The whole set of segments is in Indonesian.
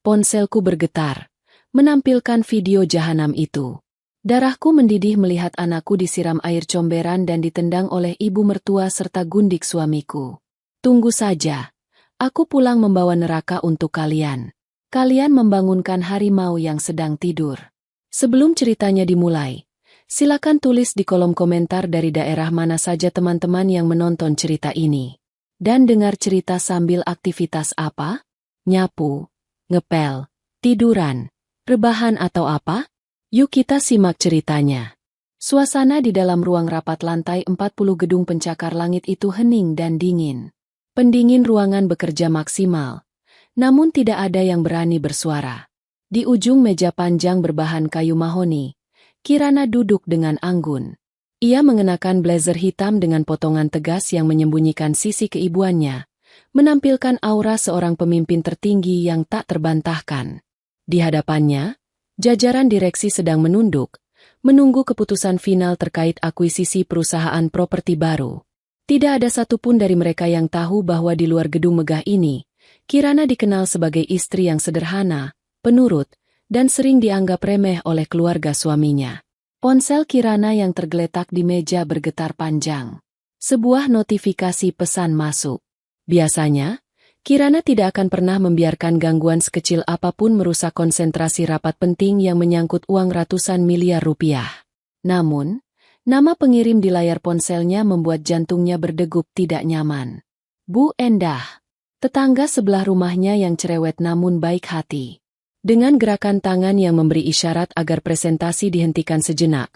Ponselku bergetar, menampilkan video jahanam itu. Darahku mendidih melihat anakku disiram air comberan dan ditendang oleh ibu mertua serta gundik suamiku. Tunggu saja. Aku pulang membawa neraka untuk kalian. Kalian membangunkan harimau yang sedang tidur. Sebelum ceritanya dimulai, silakan tulis di kolom komentar dari daerah mana saja teman-teman yang menonton cerita ini. Dan dengar cerita sambil aktivitas apa? Nyapu, ngepel, tiduran, rebahan atau apa? Yuk kita simak ceritanya. Suasana di dalam ruang rapat lantai 40 gedung pencakar langit itu hening dan dingin. Pendingin ruangan bekerja maksimal, namun tidak ada yang berani bersuara. Di ujung meja panjang berbahan kayu mahoni, Kirana duduk dengan anggun. Ia mengenakan blazer hitam dengan potongan tegas yang menyembunyikan sisi keibuannya, menampilkan aura seorang pemimpin tertinggi yang tak terbantahkan. Di hadapannya, jajaran direksi sedang menunduk, menunggu keputusan final terkait akuisisi perusahaan properti baru. Tidak ada satupun dari mereka yang tahu bahwa di luar gedung megah ini, Kirana dikenal sebagai istri yang sederhana, penurut, dan sering dianggap remeh oleh keluarga suaminya. Ponsel Kirana yang tergeletak di meja bergetar panjang. Sebuah notifikasi pesan masuk. Biasanya, Kirana tidak akan pernah membiarkan gangguan sekecil apapun merusak konsentrasi rapat penting yang menyangkut uang ratusan miliar rupiah. Namun, nama pengirim di layar ponselnya membuat jantungnya berdegup tidak nyaman. Bu Endah, tetangga sebelah rumahnya yang cerewet namun baik hati. Dengan gerakan tangan yang memberi isyarat agar presentasi dihentikan sejenak,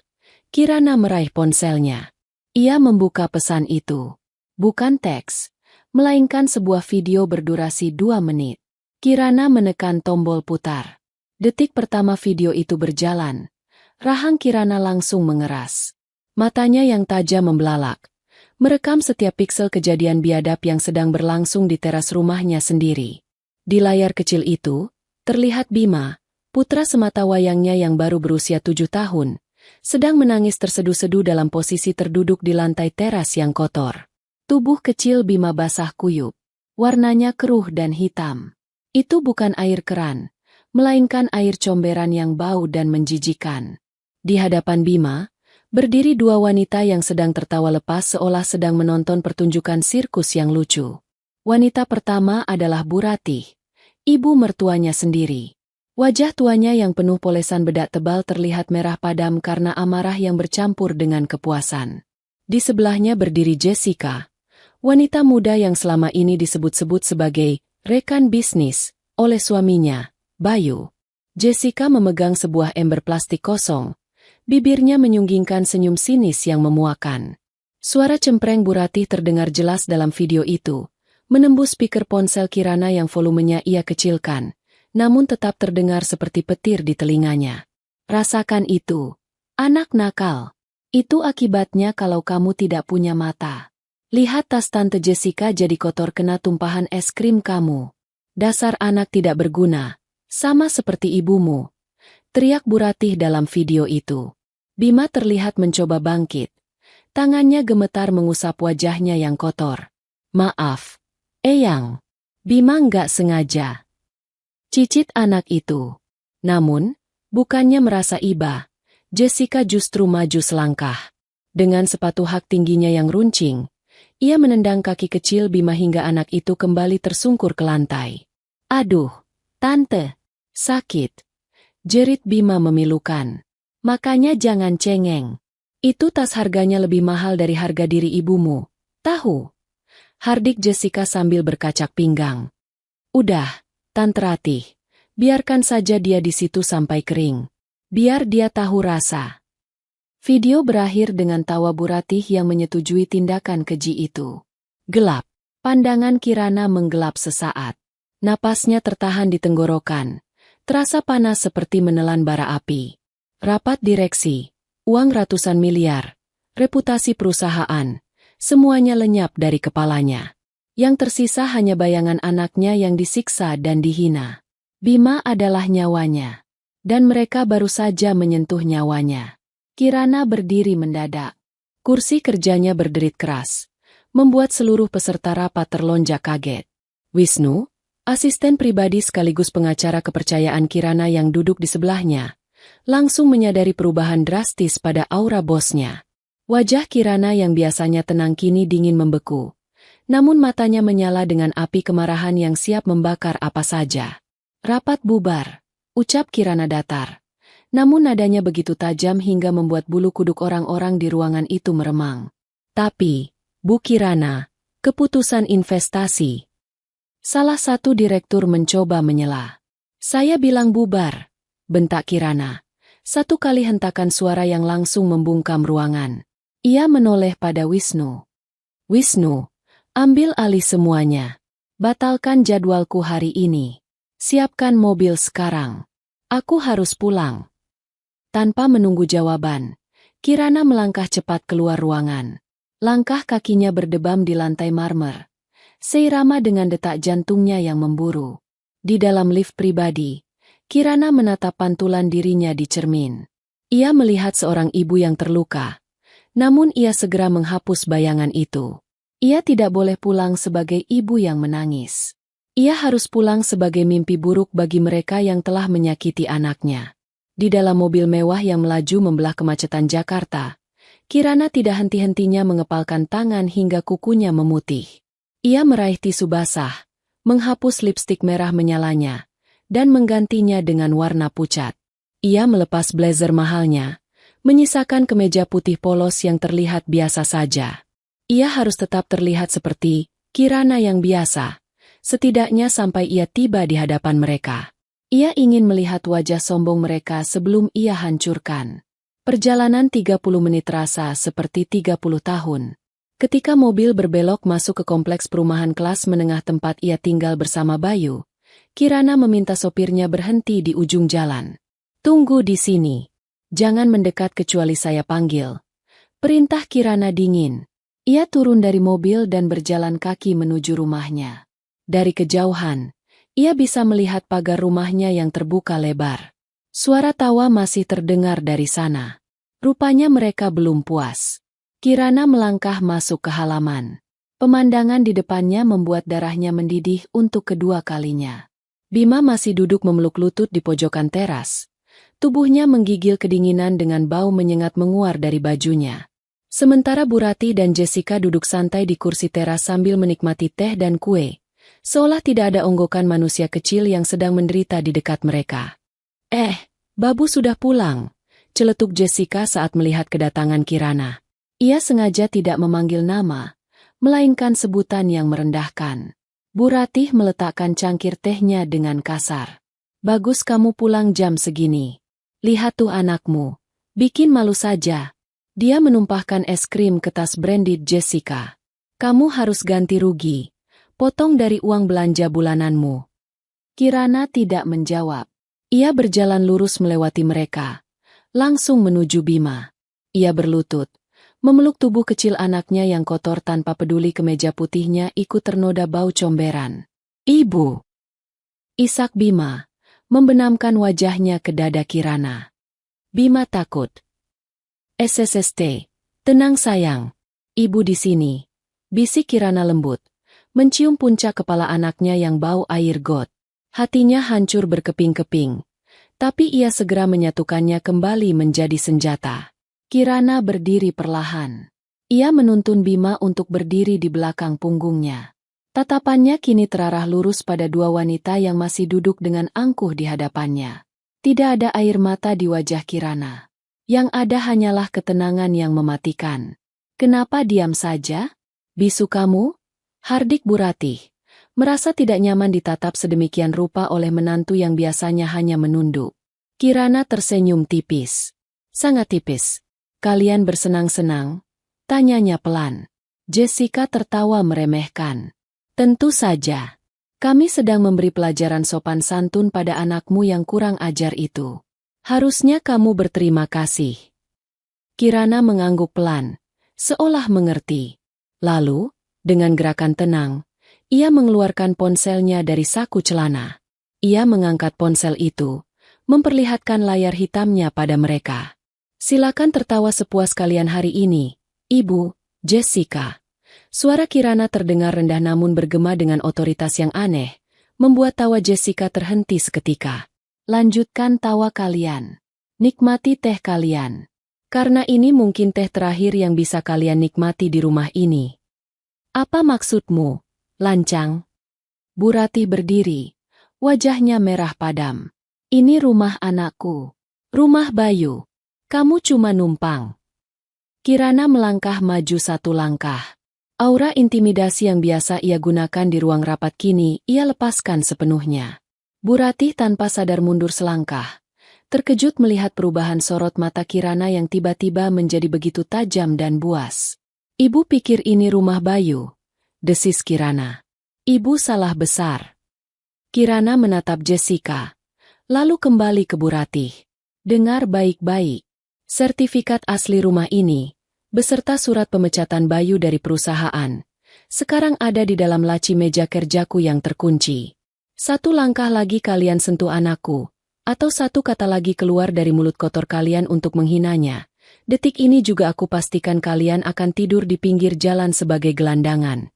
Kirana meraih ponselnya. Ia membuka pesan itu. Bukan teks, melainkan sebuah video berdurasi 2 menit. Kirana menekan tombol putar. Detik pertama video itu berjalan, rahang Kirana langsung mengeras. Matanya yang tajam membelalak, merekam setiap piksel kejadian biadab yang sedang berlangsung di teras rumahnya sendiri. Di layar kecil itu, terlihat Bima, putra sematawayangnya yang baru berusia 7 tahun, sedang menangis terseduh-seduh dalam posisi terduduk di lantai teras yang kotor. Tubuh kecil Bima basah kuyup, warnanya keruh dan hitam. Itu bukan air keran, melainkan air comberan yang bau dan menjijikan. Di hadapan Bima, berdiri 2 wanita yang sedang tertawa lepas seolah sedang menonton pertunjukan sirkus yang lucu. Wanita pertama adalah Bu Ratih, ibu mertuanya sendiri. Wajah tuanya yang penuh polesan bedak tebal terlihat merah padam karena amarah yang bercampur dengan kepuasan. Di sebelahnya berdiri Jessica, wanita muda yang selama ini disebut-sebut sebagai rekan bisnis oleh suaminya, Bayu. Jessica memegang sebuah ember plastik kosong, bibirnya menyunggingkan senyum sinis yang memuakan. Suara cempreng Bu Ratih terdengar jelas dalam video itu, menembus speaker ponsel Kirana yang volumenya ia kecilkan, namun tetap terdengar seperti petir di telinganya. Rasakan itu, anak nakal. Itu akibatnya kalau kamu tidak punya mata. Lihat tas Tante Jessica jadi kotor kena tumpahan es krim kamu. Dasar anak tidak berguna, sama seperti ibumu, teriak Bu Ratih dalam video itu. Bima terlihat mencoba bangkit. Tangannya gemetar mengusap wajahnya yang kotor. Maaf, Eyang. Bima nggak sengaja. Cicit anak itu. Namun, bukannya merasa iba, Jessica justru maju selangkah. Dengan sepatu hak tingginya yang runcing, ia menendang kaki kecil Bima hingga anak itu kembali tersungkur ke lantai. Aduh, Tante, sakit. Jerit Bima memilukan. Makanya jangan cengeng. Itu tas harganya lebih mahal dari harga diri ibumu. Tahu? Hardik Jessica sambil berkacak pinggang. Udah, Tante Ratih, biarkan saja dia di situ sampai kering. Biar dia tahu rasa. Video berakhir dengan tawa Bu Ratih yang menyetujui tindakan keji itu. Gelap. Pandangan Kirana menggelap sesaat. Napasnya tertahan di tenggorokan. Terasa panas seperti menelan bara api. Rapat direksi, uang ratusan miliar, reputasi perusahaan, semuanya lenyap dari kepalanya. Yang tersisa hanya bayangan anaknya yang disiksa dan dihina. Bima adalah nyawanya. Dan mereka baru saja menyentuh nyawanya. Kirana berdiri mendadak. Kursi kerjanya berderit keras, membuat seluruh peserta rapat terlonjak kaget. Wisnu, Asisten pribadi sekaligus pengacara kepercayaan Kirana yang duduk di sebelahnya, langsung menyadari perubahan drastis pada aura bosnya. Wajah Kirana yang biasanya tenang kini dingin membeku, namun matanya menyala dengan api kemarahan yang siap membakar apa saja. Rapat bubar, ucap Kirana datar. Namun nadanya begitu tajam hingga membuat bulu kuduk orang-orang di ruangan itu meremang. Tapi, Bu Kirana, keputusan investasi. Salah satu direktur mencoba menyela. Saya bilang bubar, bentak Kirana. Satu kali hentakan suara yang langsung membungkam ruangan. Ia menoleh pada Wisnu. Wisnu, ambil alih semuanya. Batalkan jadwalku hari ini. Siapkan mobil sekarang. Aku harus pulang. Tanpa menunggu jawaban, Kirana melangkah cepat keluar ruangan. Langkah kakinya berdebam di lantai marmer, seirama dengan detak jantungnya yang memburu. Di dalam lift pribadi, Kirana menatap pantulan dirinya di cermin. Ia melihat seorang ibu yang terluka, namun ia segera menghapus bayangan itu. Ia tidak boleh pulang sebagai ibu yang menangis. Ia harus pulang sebagai mimpi buruk bagi mereka yang telah menyakiti anaknya. Di dalam mobil mewah yang melaju membelah kemacetan Jakarta, Kirana tidak henti-hentinya mengepalkan tangan hingga kukunya memutih. Ia meraih tisu basah, menghapus lipstik merah menyalanya, dan menggantinya dengan warna pucat. Ia melepas blazer mahalnya, menyisakan kemeja putih polos yang terlihat biasa saja. Ia harus tetap terlihat seperti Kirana yang biasa, setidaknya sampai ia tiba di hadapan mereka. Ia ingin melihat wajah sombong mereka sebelum ia hancurkan. Perjalanan 30 menit terasa seperti 30 tahun. Ketika mobil berbelok masuk ke kompleks perumahan kelas menengah tempat ia tinggal bersama Bayu, Kirana meminta sopirnya berhenti di ujung jalan. Tunggu di sini. Jangan mendekat kecuali saya panggil. Perintah Kirana dingin. Ia turun dari mobil dan berjalan kaki menuju rumahnya. Dari kejauhan, ia bisa melihat pagar rumahnya yang terbuka lebar. Suara tawa masih terdengar dari sana. Rupanya mereka belum puas. Kirana melangkah masuk ke halaman. Pemandangan di depannya membuat darahnya mendidih untuk kedua kalinya. Bima masih duduk memeluk lutut di pojokan teras. Tubuhnya menggigil kedinginan dengan bau menyengat menguar dari bajunya. Sementara Bu Rati dan Jessica duduk santai di kursi teras sambil menikmati teh dan kue. Seolah tidak ada onggokan manusia kecil yang sedang menderita di dekat mereka. Babu sudah pulang, celetuk Jessica saat melihat kedatangan Kirana. Ia sengaja tidak memanggil nama, melainkan sebutan yang merendahkan. Bu Ratih meletakkan cangkir tehnya dengan kasar. Bagus kamu pulang jam segini. Lihat tuh anakmu, bikin malu saja. Dia menumpahkan es krim ke tas branded Jessica. Kamu harus ganti rugi. Potong dari uang belanja bulananmu. Kirana tidak menjawab. Ia berjalan lurus melewati mereka, langsung menuju Bima. Ia berlutut, memeluk tubuh kecil anaknya yang kotor tanpa peduli kemeja putihnya ikut ternoda bau comberan. Ibu! Isak Bima, membenamkan wajahnya ke dada Kirana. Bima takut. SSST, tenang sayang. Ibu di sini. Bisik Kirana lembut. Mencium puncak kepala anaknya yang bau air got. Hatinya hancur berkeping-keping. Tapi ia segera menyatukannya kembali menjadi senjata. Kirana berdiri perlahan. Ia menuntun Bima untuk berdiri di belakang punggungnya. Tatapannya kini terarah lurus pada dua wanita yang masih duduk dengan angkuh di hadapannya. Tidak ada air mata di wajah Kirana. Yang ada hanyalah ketenangan yang mematikan. Kenapa diam saja? Bisu kamu? Hardik Bu Ratih, merasa tidak nyaman ditatap sedemikian rupa oleh menantu yang biasanya hanya menunduk. Kirana tersenyum tipis. Sangat tipis. Kalian bersenang-senang? Tanyanya pelan. Jessica tertawa meremehkan. Tentu saja. Kami sedang memberi pelajaran sopan santun pada anakmu yang kurang ajar itu. Harusnya kamu berterima kasih. Kirana mengangguk pelan, seolah mengerti. Lalu, dengan gerakan tenang, ia mengeluarkan ponselnya dari saku celana. Ia mengangkat ponsel itu, memperlihatkan layar hitamnya pada mereka. Silakan tertawa sepuas kalian hari ini, Ibu, Jessica. Suara Kirana terdengar rendah namun bergema dengan otoritas yang aneh, membuat tawa Jessica terhenti seketika. Lanjutkan tawa kalian. Nikmati teh kalian. Karena ini mungkin teh terakhir yang bisa kalian nikmati di rumah ini. Apa maksudmu, lancang? Bu Ratih berdiri. Wajahnya merah padam. Ini rumah anakku. Rumah Bayu. Kamu cuma numpang. Kirana melangkah maju satu langkah. Aura intimidasi yang biasa ia gunakan di ruang rapat kini ia lepaskan sepenuhnya. Bu Ratih tanpa sadar mundur selangkah. Terkejut melihat perubahan sorot mata Kirana yang tiba-tiba menjadi begitu tajam dan buas. Ibu pikir ini rumah Bayu. Desis Kirana. Ibu salah besar. Kirana menatap Jessica. Lalu kembali ke Bu Ratih. Dengar baik-baik. Sertifikat asli rumah ini, beserta surat pemecatan Bayu dari perusahaan, sekarang ada di dalam laci meja kerjaku yang terkunci. Satu langkah lagi kalian sentuh anakku, atau satu kata lagi keluar dari mulut kotor kalian untuk menghinanya. Detik ini juga aku pastikan kalian akan tidur di pinggir jalan sebagai gelandangan.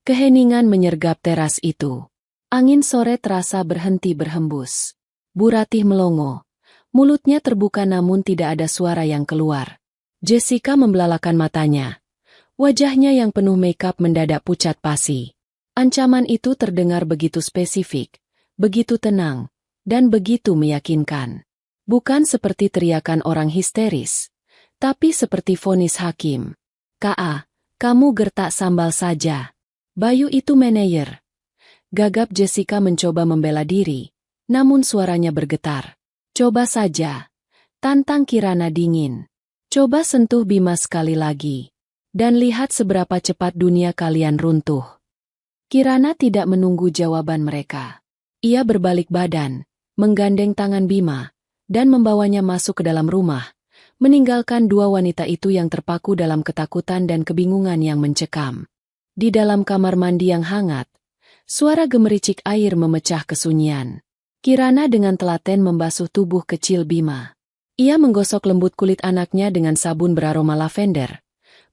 Keheningan menyergap teras itu. Angin sore terasa berhenti berhembus. Bu Ratih melongo. Mulutnya terbuka namun tidak ada suara yang keluar. Jessica membelalakan matanya. Wajahnya yang penuh makeup mendadak pucat pasi. Ancaman itu terdengar begitu spesifik, begitu tenang, dan begitu meyakinkan. Bukan seperti teriakan orang histeris, tapi seperti vonis hakim. "Ka, kamu gertak sambal saja. Bayu itu manajer." Gagap Jessica mencoba membela diri, namun suaranya bergetar. "Coba saja." Tantang Kirana dingin. "Coba sentuh Bima sekali lagi. Dan lihat seberapa cepat dunia kalian runtuh." Kirana tidak menunggu jawaban mereka. Ia berbalik badan, menggandeng tangan Bima, dan membawanya masuk ke dalam rumah, meninggalkan dua wanita itu yang terpaku dalam ketakutan dan kebingungan yang mencekam. Di dalam kamar mandi yang hangat, suara gemericik air memecah kesunyian. Kirana dengan telaten membasuh tubuh kecil Bima. Ia menggosok lembut kulit anaknya dengan sabun beraroma lavender,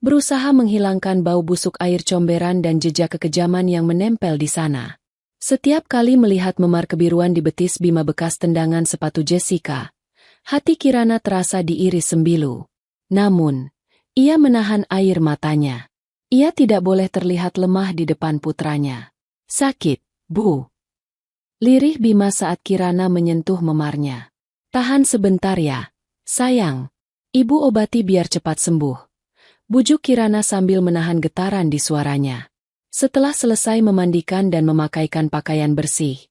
berusaha menghilangkan bau busuk air comberan dan jejak kekejaman yang menempel di sana. Setiap kali melihat memar kebiruan di betis Bima bekas tendangan sepatu Jessica, hati Kirana terasa diiris sembilu. Namun, ia menahan air matanya. Ia tidak boleh terlihat lemah di depan putranya. "Sakit, Bu." Lirih Bima saat Kirana menyentuh memarnya. "Tahan sebentar ya, sayang. Ibu obati biar cepat sembuh." Bujuk Kirana sambil menahan getaran di suaranya. Setelah selesai memandikan dan memakaikan pakaian bersih,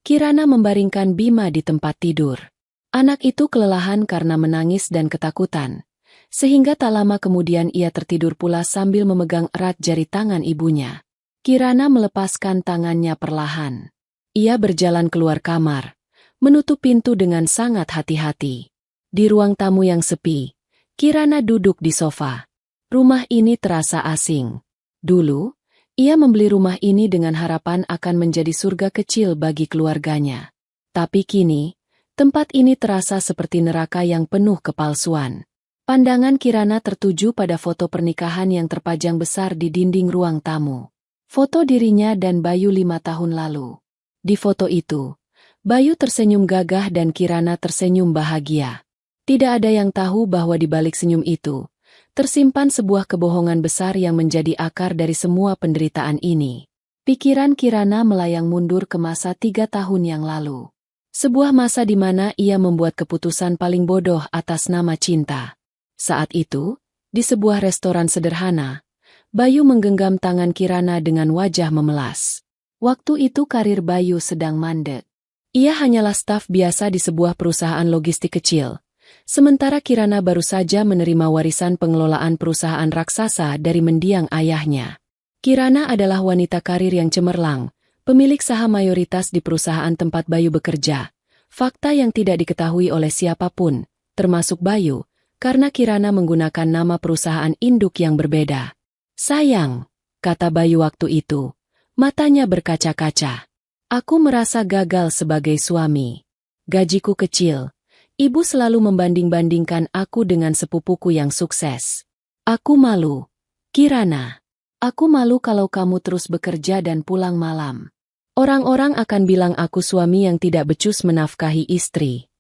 Kirana membaringkan Bima di tempat tidur. Anak itu kelelahan karena menangis dan ketakutan, sehingga tak lama kemudian ia tertidur pula sambil memegang erat jari tangan ibunya. Kirana melepaskan tangannya perlahan. Ia berjalan keluar kamar, menutup pintu dengan sangat hati-hati. Di ruang tamu yang sepi, Kirana duduk di sofa. Rumah ini terasa asing. Dulu, ia membeli rumah ini dengan harapan akan menjadi surga kecil bagi keluarganya. Tapi kini, tempat ini terasa seperti neraka yang penuh kepalsuan. Pandangan Kirana tertuju pada foto pernikahan yang terpajang besar di dinding ruang tamu. Foto dirinya dan Bayu 5 tahun lalu. Di foto itu, Bayu tersenyum gagah dan Kirana tersenyum bahagia. Tidak ada yang tahu bahwa di balik senyum itu, tersimpan sebuah kebohongan besar yang menjadi akar dari semua penderitaan ini. Pikiran Kirana melayang mundur ke masa 3 tahun yang lalu. Sebuah masa di mana ia membuat keputusan paling bodoh atas nama cinta. Saat itu, di sebuah restoran sederhana, Bayu menggenggam tangan Kirana dengan wajah memelas. Waktu itu karir Bayu sedang mandek. Ia hanyalah staf biasa di sebuah perusahaan logistik kecil. Sementara Kirana baru saja menerima warisan pengelolaan perusahaan raksasa dari mendiang ayahnya. Kirana adalah wanita karir yang cemerlang, pemilik saham mayoritas di perusahaan tempat Bayu bekerja. Fakta yang tidak diketahui oleh siapapun, termasuk Bayu, karena Kirana menggunakan nama perusahaan induk yang berbeda. "Sayang," kata Bayu waktu itu. Matanya berkaca-kaca. "Aku merasa gagal sebagai suami. Gajiku kecil. Ibu selalu membanding-bandingkan aku dengan sepupuku yang sukses. Aku malu. Kirana, aku malu kalau kamu terus bekerja dan pulang malam. Orang-orang akan bilang aku suami yang tidak becus menafkahi istri.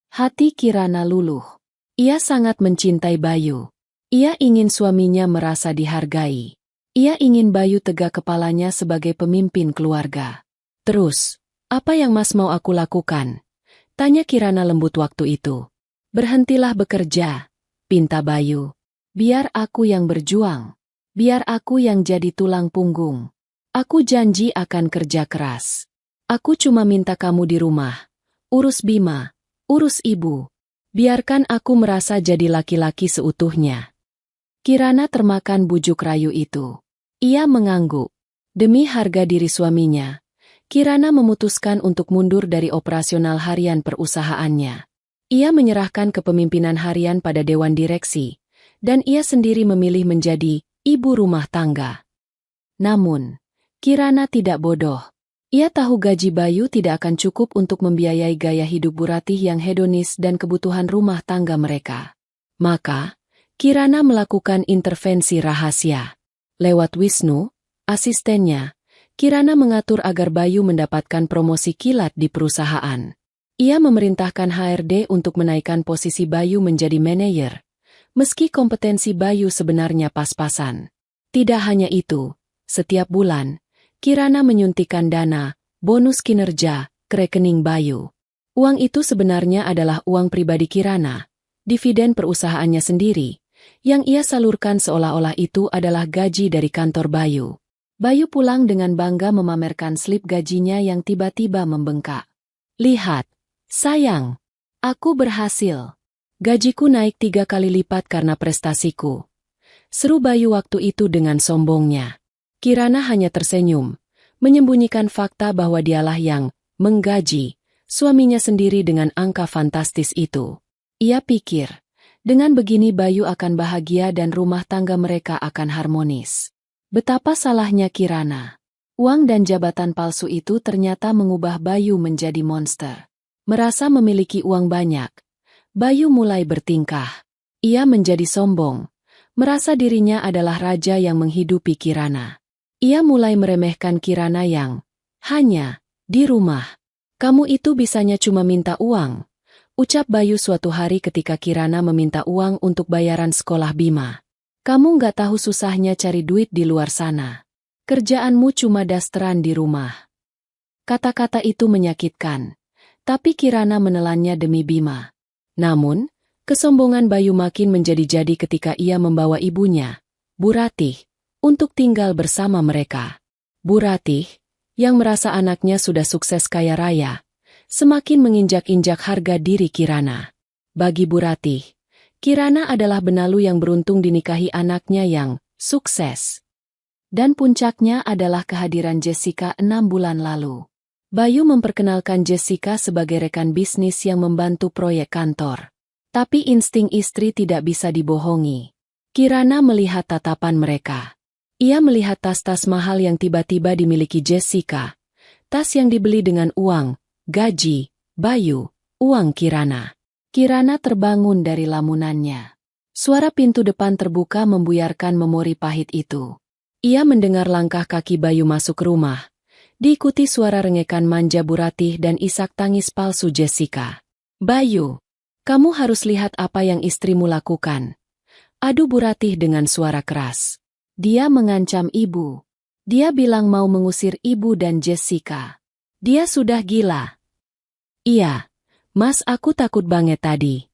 Hati Kirana luluh. Ia sangat mencintai Bayu. Ia ingin suaminya merasa dihargai. Ia ingin Bayu tegak kepalanya sebagai pemimpin keluarga. Terus, apa yang Mas mau aku lakukan? Tanya Kirana lembut waktu itu. Berhentilah bekerja, pinta Bayu. Biar aku yang berjuang. Biar aku yang jadi tulang punggung. Aku janji akan kerja keras. Aku cuma minta kamu di rumah. Urus Bima, urus ibu. Biarkan aku merasa jadi laki-laki seutuhnya. Kirana termakan bujuk rayu itu. Ia mengangguk. Demi harga diri suaminya, Kirana memutuskan untuk mundur dari operasional harian perusahaannya. Ia menyerahkan kepemimpinan harian pada dewan direksi, dan ia sendiri memilih menjadi ibu rumah tangga. Namun, Kirana tidak bodoh. Ia tahu gaji Bayu tidak akan cukup untuk membiayai gaya hidup Bu Ratih yang hedonis dan kebutuhan rumah tangga mereka. Maka, Kirana melakukan intervensi rahasia. Lewat Wisnu, asistennya, Kirana mengatur agar Bayu mendapatkan promosi kilat di perusahaan. Ia memerintahkan HRD untuk menaikkan posisi Bayu menjadi manajer, meski kompetensi Bayu sebenarnya pas-pasan. Tidak hanya itu, setiap bulan, Kirana menyuntikkan dana, bonus kinerja, ke rekening Bayu. Uang itu sebenarnya adalah uang pribadi Kirana, dividen perusahaannya sendiri, yang ia salurkan seolah-olah itu adalah gaji dari kantor Bayu. Bayu pulang dengan bangga memamerkan slip gajinya yang tiba-tiba membengkak. Lihat, sayang, aku berhasil. Gajiku naik 3 kali lipat karena prestasiku. Seru Bayu waktu itu dengan sombongnya. Kirana hanya tersenyum, menyembunyikan fakta bahwa dialah yang menggaji suaminya sendiri dengan angka fantastis itu. Ia pikir, dengan begini Bayu akan bahagia dan rumah tangga mereka akan harmonis. Betapa salahnya Kirana. Uang dan jabatan palsu itu ternyata mengubah Bayu menjadi monster. Merasa memiliki uang banyak, Bayu mulai bertingkah. Ia menjadi sombong, merasa dirinya adalah raja yang menghidupi Kirana. Ia mulai meremehkan Kirana yang hanya di rumah. Kamu itu bisanya cuma minta uang, ucap Bayu suatu hari ketika Kirana meminta uang untuk bayaran sekolah Bima. Kamu nggak tahu susahnya cari duit di luar sana. Kerjaanmu cuma dasteran di rumah. Kata-kata itu menyakitkan, tapi Kirana menelannya demi Bima. Namun, kesombongan Bayu makin menjadi-jadi ketika ia membawa ibunya, Bu Ratih, untuk tinggal bersama mereka. Bu Ratih, yang merasa anaknya sudah sukses kaya raya, semakin menginjak-injak harga diri Kirana. Bagi Bu Ratih, Kirana adalah benalu yang beruntung dinikahi anaknya yang sukses. Dan puncaknya adalah kehadiran Jessica 6 bulan lalu. Bayu memperkenalkan Jessica sebagai rekan bisnis yang membantu proyek kantor. Tapi insting istri tidak bisa dibohongi. Kirana melihat tatapan mereka. Ia melihat tas-tas mahal yang tiba-tiba dimiliki Jessica. Tas yang dibeli dengan uang, gaji, Bayu, uang Kirana. Kirana terbangun dari lamunannya. Suara pintu depan terbuka membuyarkan memori pahit itu. Ia mendengar langkah kaki Bayu masuk rumah. Diikuti suara rengekan manja Bu Ratih dan isak tangis palsu Jessica. Bayu, kamu harus lihat apa yang istrimu lakukan. Adu Bu Ratih dengan suara keras. Dia mengancam ibu. Dia bilang mau mengusir ibu dan Jessica. Dia sudah gila. Iya, Mas, aku takut banget tadi.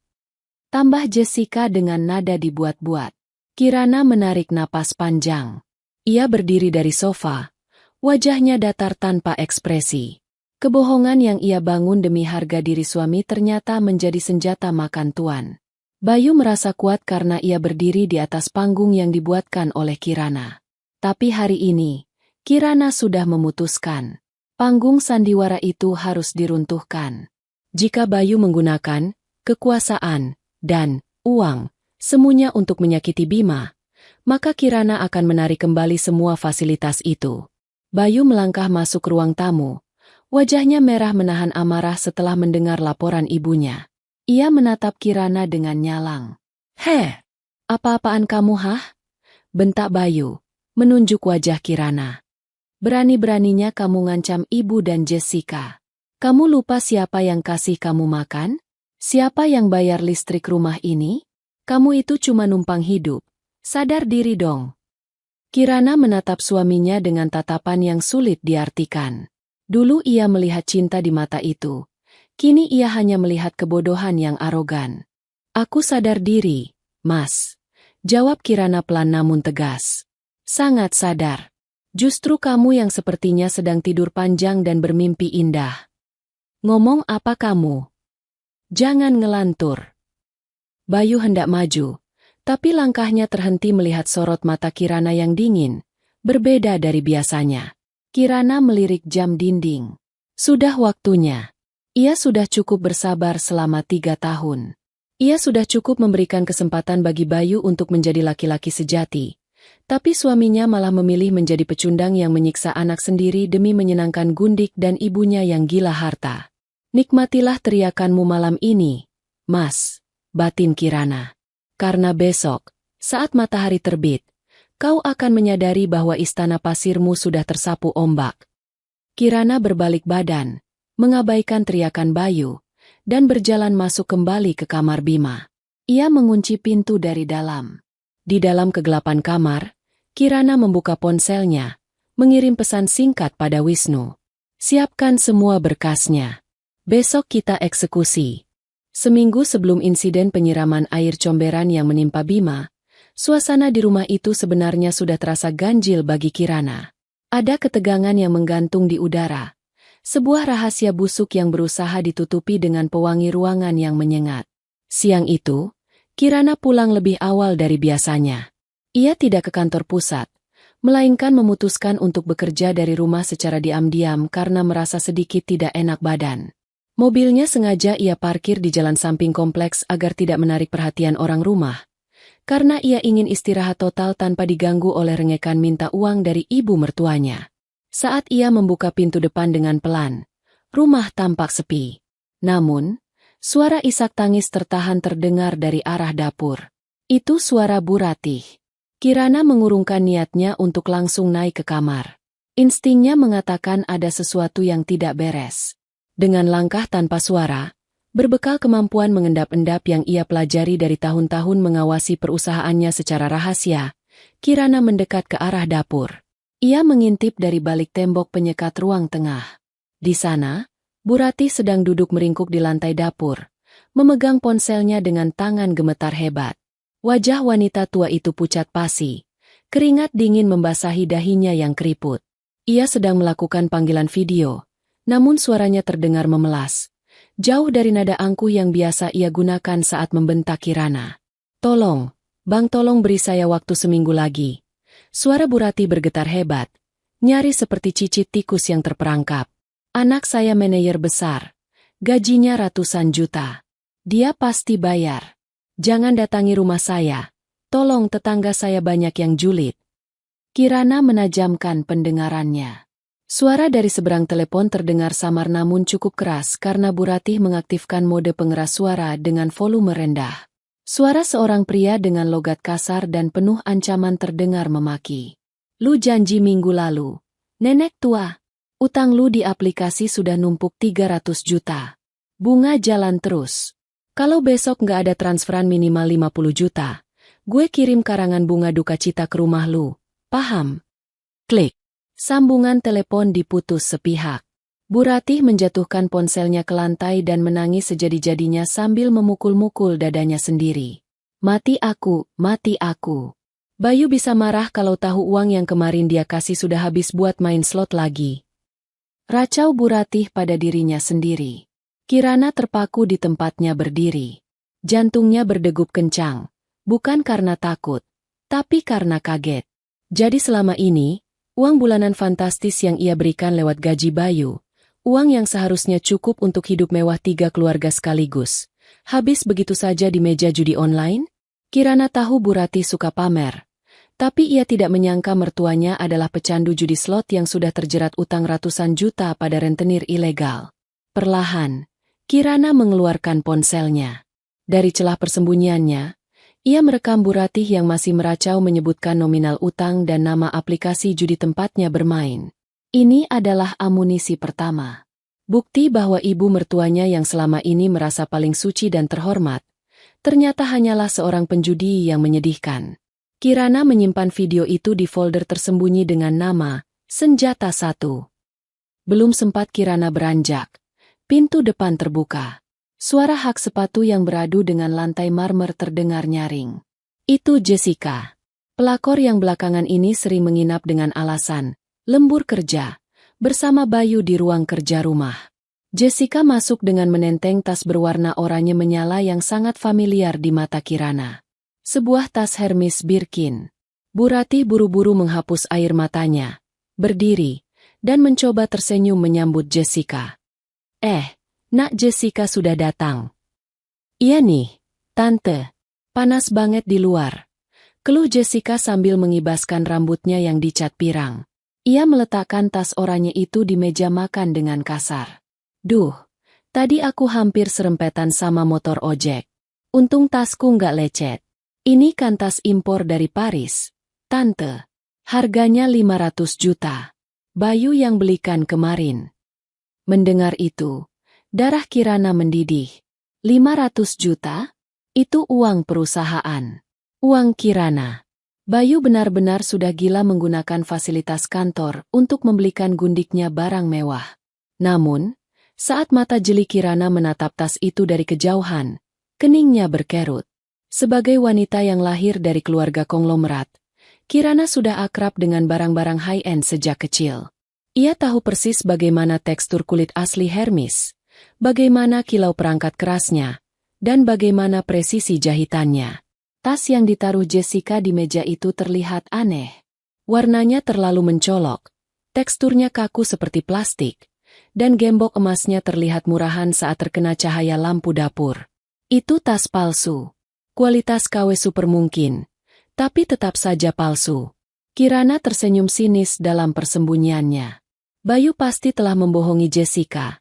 Tambah Jessica dengan nada dibuat-buat. Kirana menarik napas panjang. Ia berdiri dari sofa. Wajahnya datar tanpa ekspresi. Kebohongan yang ia bangun demi harga diri suami ternyata menjadi senjata makan tuan. Bayu merasa kuat karena ia berdiri di atas panggung yang dibuatkan oleh Kirana. Tapi hari ini, Kirana sudah memutuskan. Panggung sandiwara itu harus diruntuhkan. Jika Bayu menggunakan kekuasaan dan uang semuanya untuk menyakiti Bima, maka Kirana akan menarik kembali semua fasilitas itu. Bayu melangkah masuk ruang tamu. Wajahnya merah menahan amarah setelah mendengar laporan ibunya. Ia menatap Kirana dengan nyalang. "Heh, apa-apaan kamu, hah?" bentak Bayu, menunjuk wajah Kirana. Berani-beraninya kamu ngancam ibu dan Jessica. Kamu lupa siapa yang kasih kamu makan? Siapa yang bayar listrik rumah ini? Kamu itu cuma numpang hidup. Sadar diri dong. Kirana menatap suaminya dengan tatapan yang sulit diartikan. Dulu ia melihat cinta di mata itu. Kini ia hanya melihat kebodohan yang arogan. Aku sadar diri, Mas. Jawab Kirana pelan namun tegas. Sangat sadar. Justru kamu yang sepertinya sedang tidur panjang dan bermimpi indah. Ngomong apa kamu? Jangan ngelantur. Bayu hendak maju, tapi langkahnya terhenti melihat sorot mata Kirana yang dingin, berbeda dari biasanya. Kirana melirik jam dinding. Sudah waktunya. Ia sudah cukup bersabar selama 3 tahun. Ia sudah cukup memberikan kesempatan bagi Bayu untuk menjadi laki-laki sejati. Tapi suaminya malah memilih menjadi pecundang yang menyiksa anak sendiri demi menyenangkan Gundik dan ibunya yang gila harta. Nikmatilah teriakanmu malam ini, Mas, batin Kirana. Karena besok, saat matahari terbit, kau akan menyadari bahwa istana pasirmu sudah tersapu ombak. Kirana berbalik badan, mengabaikan teriakan Bayu, dan berjalan masuk kembali ke kamar Bima. Ia mengunci pintu dari dalam. Di dalam kegelapan kamar, Kirana membuka ponselnya, mengirim pesan singkat pada Wisnu. Siapkan semua berkasnya. Besok kita eksekusi. Seminggu sebelum insiden penyiraman air comberan yang menimpa Bima, suasana di rumah itu sebenarnya sudah terasa ganjil bagi Kirana. Ada ketegangan yang menggantung di udara. Sebuah rahasia busuk yang berusaha ditutupi dengan pewangi ruangan yang menyengat. Siang itu, Kirana pulang lebih awal dari biasanya. Ia tidak ke kantor pusat, melainkan memutuskan untuk bekerja dari rumah secara diam-diam karena merasa sedikit tidak enak badan. Mobilnya sengaja ia parkir di jalan samping kompleks agar tidak menarik perhatian orang rumah, karena ia ingin istirahat total tanpa diganggu oleh rengekan minta uang dari ibu mertuanya. Saat ia membuka pintu depan dengan pelan, rumah tampak sepi. Namun, suara isak tangis tertahan terdengar dari arah dapur. Itu suara Bu Ratih. Kirana mengurungkan niatnya untuk langsung naik ke kamar. Instingnya mengatakan ada sesuatu yang tidak beres. Dengan langkah tanpa suara, berbekal kemampuan mengendap-endap yang ia pelajari dari tahun-tahun mengawasi perusahaannya secara rahasia, Kirana mendekat ke arah dapur. Ia mengintip dari balik tembok penyekat ruang tengah. Di sana, Bu Ratih sedang duduk meringkuk di lantai dapur, memegang ponselnya dengan tangan gemetar hebat. Wajah wanita tua itu pucat pasi, keringat dingin membasahi dahinya yang keriput. Ia sedang melakukan panggilan video, namun suaranya terdengar memelas, jauh dari nada angkuh yang biasa ia gunakan saat membentak Kirana. Tolong, Bang, tolong beri saya waktu seminggu lagi. Suara Bu Ratih bergetar hebat, nyaris seperti cicit tikus yang terperangkap. Anak saya manajer besar. Gajinya ratusan juta. Dia pasti bayar. Jangan datangi rumah saya. Tolong, tetangga saya banyak yang julid. Kirana menajamkan pendengarannya. Suara dari seberang telepon terdengar samar namun cukup keras karena Bu Ratih mengaktifkan mode pengeras suara dengan volume rendah. Suara seorang pria dengan logat kasar dan penuh ancaman terdengar memaki. Lu janji minggu lalu. Nenek tua. Utang lu di aplikasi sudah numpuk 300 juta. Bunga jalan terus. Kalau besok nggak ada transferan minimal 50 juta, gue kirim karangan bunga duka cita ke rumah lu. Paham? Klik. Sambungan telepon diputus sepihak. Bu Ratih menjatuhkan ponselnya ke lantai dan menangis sejadi-jadinya sambil memukul-mukul dadanya sendiri. Mati aku, mati aku. Bayu bisa marah kalau tahu uang yang kemarin dia kasih sudah habis buat main slot lagi. Racau Bu Ratih pada dirinya sendiri. Kirana terpaku di tempatnya berdiri. Jantungnya berdegup kencang, bukan karena takut, tapi karena kaget. Jadi selama ini, uang bulanan fantastis yang ia berikan lewat gaji Bayu, uang yang seharusnya cukup untuk hidup mewah 3 keluarga sekaligus, habis begitu saja di meja judi online? Kirana tahu Bu Ratih suka pamer, tapi ia tidak menyangka mertuanya adalah pecandu judi slot yang sudah terjerat utang ratusan juta pada rentenir ilegal. Perlahan, Kirana mengeluarkan ponselnya. Dari celah persembunyiannya, ia merekam Bu Ratih yang masih meracau menyebutkan nominal utang dan nama aplikasi judi tempatnya bermain. Ini adalah amunisi pertama. Bukti bahwa ibu mertuanya yang selama ini merasa paling suci dan terhormat, ternyata hanyalah seorang penjudi yang menyedihkan. Kirana menyimpan video itu di folder tersembunyi dengan nama Senjata 1. Belum sempat Kirana beranjak, pintu depan terbuka. Suara hak sepatu yang beradu dengan lantai marmer terdengar nyaring. Itu Jessica. Pelakor yang belakangan ini sering menginap dengan alasan lembur kerja, bersama Bayu di ruang kerja rumah. Jessica masuk dengan menenteng tas berwarna oranye menyala yang sangat familiar di mata Kirana. Sebuah tas Hermes Birkin. Bu Ratih buru-buru menghapus air matanya, berdiri, dan mencoba tersenyum menyambut Jessica. Nak Jessica sudah datang. Iya nih, Tante. Panas banget di luar. Keluh Jessica sambil mengibaskan rambutnya yang dicat pirang. Ia meletakkan tas oranye itu di meja makan dengan kasar. Duh, tadi aku hampir serempetan sama motor ojek. Untung tasku nggak lecet. Ini kan tas impor dari Paris, Tante. Harganya 500 juta. Bayu yang belikan kemarin. Mendengar itu, darah Kirana mendidih. 500 juta? Itu uang perusahaan. Uang Kirana. Bayu benar-benar sudah gila menggunakan fasilitas kantor untuk membelikan gundiknya barang mewah. Namun, saat mata jeli Kirana menatap tas itu dari kejauhan, keningnya berkerut. Sebagai wanita yang lahir dari keluarga konglomerat, Kirana sudah akrab dengan barang-barang high-end sejak kecil. Ia tahu persis bagaimana tekstur kulit asli Hermes, bagaimana kilau perangkat kerasnya, dan bagaimana presisi jahitannya. Tas yang ditaruh Jessica di meja itu terlihat aneh. Warnanya terlalu mencolok, teksturnya kaku seperti plastik, dan gembok emasnya terlihat murahan saat terkena cahaya lampu dapur. Itu tas palsu. Kualitas KW super mungkin, tapi tetap saja palsu. Kirana tersenyum sinis dalam persembunyiannya. Bayu pasti telah membohongi Jessica.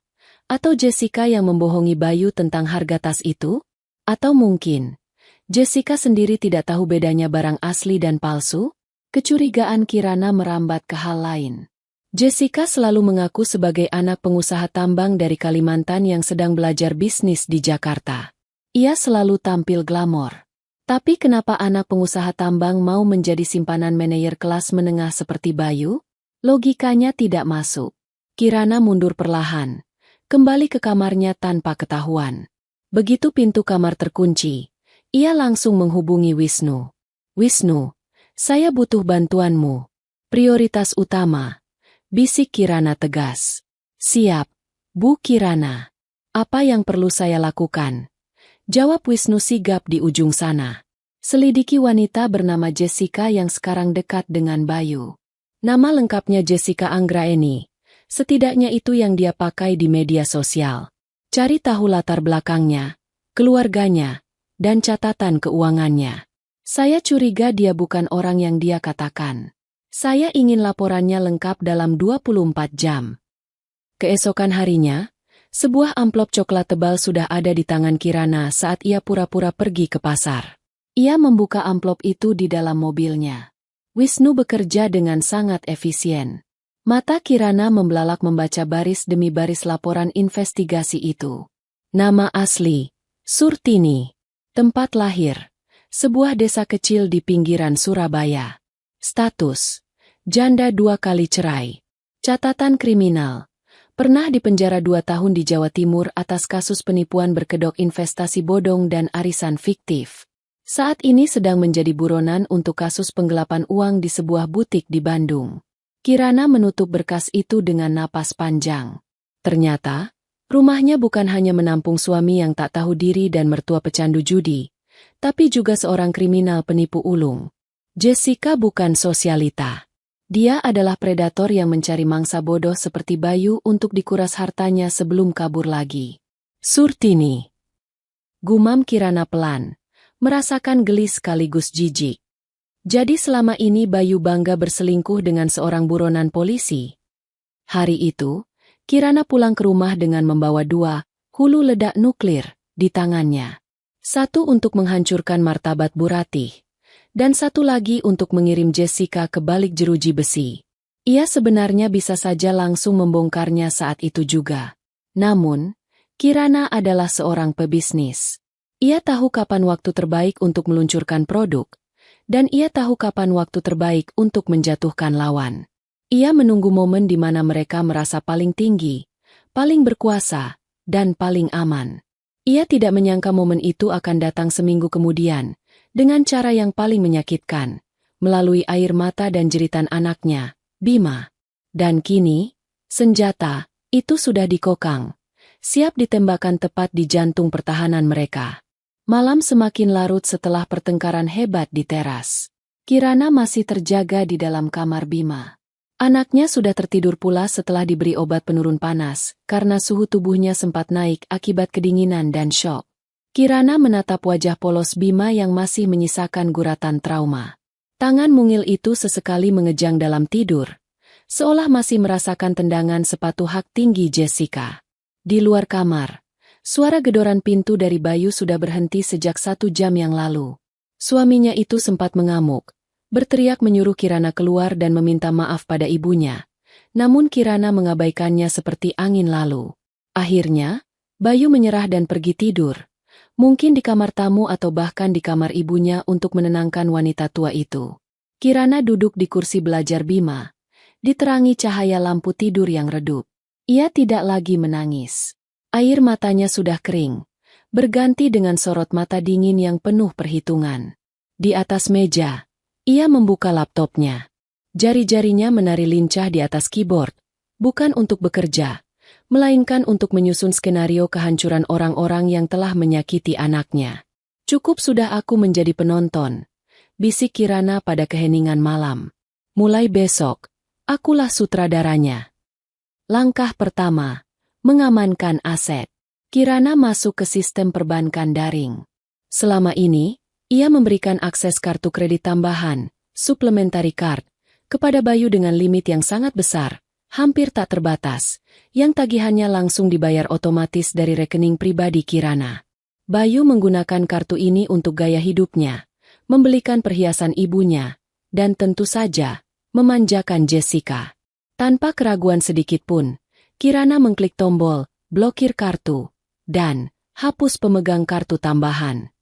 Atau Jessica yang membohongi Bayu tentang harga tas itu? Atau mungkin Jessica sendiri tidak tahu bedanya barang asli dan palsu? Kecurigaan Kirana merambat ke hal lain. Jessica selalu mengaku sebagai anak pengusaha tambang dari Kalimantan yang sedang belajar bisnis di Jakarta. Ia selalu tampil glamor. Tapi kenapa anak pengusaha tambang mau menjadi simpanan manajer kelas menengah seperti Bayu? Logikanya tidak masuk. Kirana mundur perlahan, kembali ke kamarnya tanpa ketahuan. Begitu pintu kamar terkunci, ia langsung menghubungi Wisnu. Wisnu, saya butuh bantuanmu. Prioritas utama. Bisik Kirana tegas. Siap, Bu Kirana. Apa yang perlu saya lakukan? Jawab Wisnu sigap di ujung sana. Selidiki wanita bernama Jessica yang sekarang dekat dengan Bayu. Nama lengkapnya Jessica Anggraeni. Setidaknya itu yang dia pakai di media sosial. Cari tahu latar belakangnya, keluarganya, dan catatan keuangannya. Saya curiga dia bukan orang yang dia katakan. Saya ingin laporannya lengkap dalam 24 jam. Keesokan harinya, sebuah amplop coklat tebal sudah ada di tangan Kirana saat ia pura-pura pergi ke pasar. Ia membuka amplop itu di dalam mobilnya. Wisnu bekerja dengan sangat efisien. Mata Kirana membelalak membaca baris demi baris laporan investigasi itu. Nama asli, Surtini. Tempat lahir, sebuah desa kecil di pinggiran Surabaya. Status, janda 2 kali cerai. Catatan kriminal, pernah dipenjara 2 tahun di Jawa Timur atas kasus penipuan berkedok investasi bodong dan arisan fiktif. Saat ini sedang menjadi buronan untuk kasus penggelapan uang di sebuah butik di Bandung. Kirana menutup berkas itu dengan napas panjang. Ternyata, rumahnya bukan hanya menampung suami yang tak tahu diri dan mertua pecandu judi, tapi juga seorang kriminal penipu ulung. Jessica bukan sosialita. Dia adalah predator yang mencari mangsa bodoh seperti Bayu untuk dikuras hartanya sebelum kabur lagi. Surtini. Gumam Kirana pelan, merasakan geli sekaligus jijik. Jadi selama ini Bayu bangga berselingkuh dengan seorang buronan polisi. Hari itu, Kirana pulang ke rumah dengan membawa 2 hulu ledak nuklir di tangannya. 1 untuk menghancurkan martabat Bu Ratih, dan 1 lagi untuk mengirim Jessica ke balik jeruji besi. Ia sebenarnya bisa saja langsung membongkarnya saat itu juga. Namun, Kirana adalah seorang pebisnis. Ia tahu kapan waktu terbaik untuk meluncurkan produk, dan ia tahu kapan waktu terbaik untuk menjatuhkan lawan. Ia menunggu momen di mana mereka merasa paling tinggi, paling berkuasa, dan paling aman. Ia tidak menyangka momen itu akan datang seminggu kemudian, dengan cara yang paling menyakitkan, melalui air mata dan jeritan anaknya, Bima. Dan kini, senjata itu sudah dikokang, siap ditembakkan tepat di jantung pertahanan mereka. Malam semakin larut setelah pertengkaran hebat di teras. Kirana masih terjaga di dalam kamar Bima. Anaknya sudah tertidur pula setelah diberi obat penurun panas, karena suhu tubuhnya sempat naik akibat kedinginan dan syok. Kirana menatap wajah polos Bima yang masih menyisakan guratan trauma. Tangan mungil itu sesekali mengejang dalam tidur, seolah masih merasakan tendangan sepatu hak tinggi Jessica. Di luar kamar, suara gedoran pintu dari Bayu sudah berhenti sejak 1 jam yang lalu. Suaminya itu sempat mengamuk, berteriak menyuruh Kirana keluar dan meminta maaf pada ibunya. Namun Kirana mengabaikannya seperti angin lalu. Akhirnya, Bayu menyerah dan pergi tidur. Mungkin di kamar tamu atau bahkan di kamar ibunya untuk menenangkan wanita tua itu. Kirana duduk di kursi belajar Bima, diterangi cahaya lampu tidur yang redup. Ia tidak lagi menangis. Air matanya sudah kering, berganti dengan sorot mata dingin yang penuh perhitungan. Di atas meja, ia membuka laptopnya. Jari-jarinya menari lincah di atas keyboard, bukan untuk bekerja, melainkan untuk menyusun skenario kehancuran orang-orang yang telah menyakiti anaknya. Cukup sudah aku menjadi penonton, bisik Kirana pada keheningan malam. Mulai besok, akulah sutradaranya. Langkah pertama, mengamankan aset. Kirana masuk ke sistem perbankan daring. Selama ini, ia memberikan akses kartu kredit tambahan, supplementary card, kepada Bayu dengan limit yang sangat besar, hampir tak terbatas, yang tagihannya langsung dibayar otomatis dari rekening pribadi Kirana. Bayu menggunakan kartu ini untuk gaya hidupnya, membelikan perhiasan ibunya, dan tentu saja, memanjakan Jessica. Tanpa keraguan sedikit pun, Kirana mengklik tombol, blokir kartu, dan hapus pemegang kartu tambahan.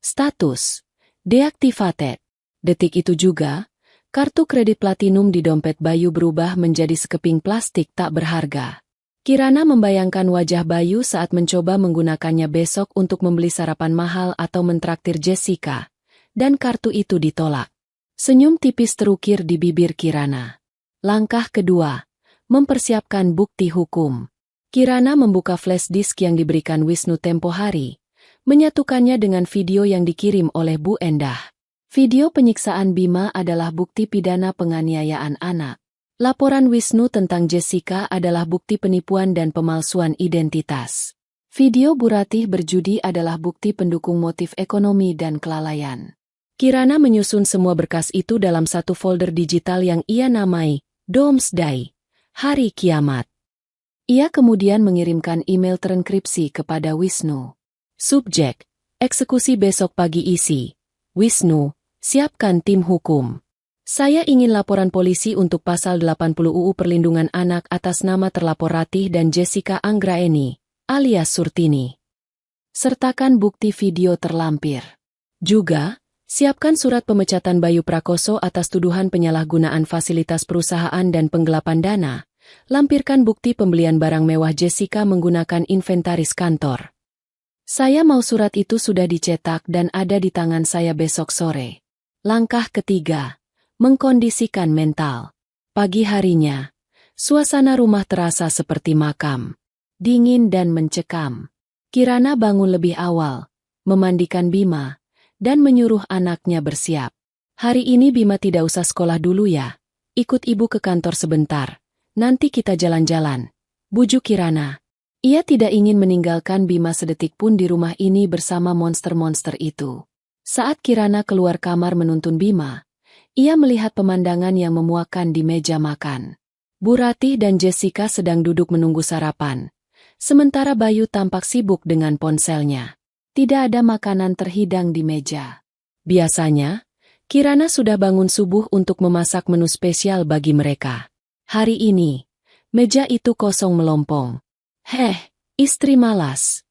Status: deactivated. Detik itu juga, kartu kredit platinum di dompet Bayu berubah menjadi sekeping plastik tak berharga. Kirana membayangkan wajah Bayu saat mencoba menggunakannya besok untuk membeli sarapan mahal atau mentraktir Jessica, dan kartu itu ditolak. Senyum tipis terukir di bibir Kirana. Langkah kedua, mempersiapkan bukti hukum. Kirana membuka flash disk yang diberikan Wisnu tempo hari, menyatukannya dengan video yang dikirim oleh Bu Endah. Video penyiksaan Bima adalah bukti pidana penganiayaan anak. Laporan Wisnu tentang Jessica adalah bukti penipuan dan pemalsuan identitas. Video Bu Ratih berjudi adalah bukti pendukung motif ekonomi dan kelalaian. Kirana menyusun semua berkas itu dalam satu folder digital yang ia namai Doomsday, Hari Kiamat. Ia kemudian mengirimkan email terenkripsi kepada Wisnu. Subjek: eksekusi besok pagi. Isi: Wisnu, siapkan tim hukum. Saya ingin laporan polisi untuk pasal 80 UU Perlindungan Anak atas nama terlapor Ratih dan Jessica Anggraeni, alias Surtini. Sertakan bukti video terlampir. Juga, siapkan surat pemecatan Bayu Prakoso atas tuduhan penyalahgunaan fasilitas perusahaan dan penggelapan dana. Lampirkan bukti pembelian barang mewah Jessica menggunakan inventaris kantor. Saya mau surat itu sudah dicetak dan ada di tangan saya besok sore. Langkah ketiga, mengkondisikan mental. Pagi harinya, suasana rumah terasa seperti makam. Dingin dan mencekam. Kirana bangun lebih awal, memandikan Bima, dan menyuruh anaknya bersiap. Hari ini Bima tidak usah sekolah dulu ya. Ikut ibu ke kantor sebentar. Nanti kita jalan-jalan. Bujuk Kirana. Ia tidak ingin meninggalkan Bima sedetik pun di rumah ini bersama monster-monster itu. Saat Kirana keluar kamar menuntun Bima, ia melihat pemandangan yang memuakkan di meja makan. Bu Ratih dan Jessica sedang duduk menunggu sarapan. Sementara Bayu tampak sibuk dengan ponselnya. Tidak ada makanan terhidang di meja. Biasanya, Kirana sudah bangun subuh untuk memasak menu spesial bagi mereka. Hari ini, meja itu kosong melompong. "Heh, istri malas,"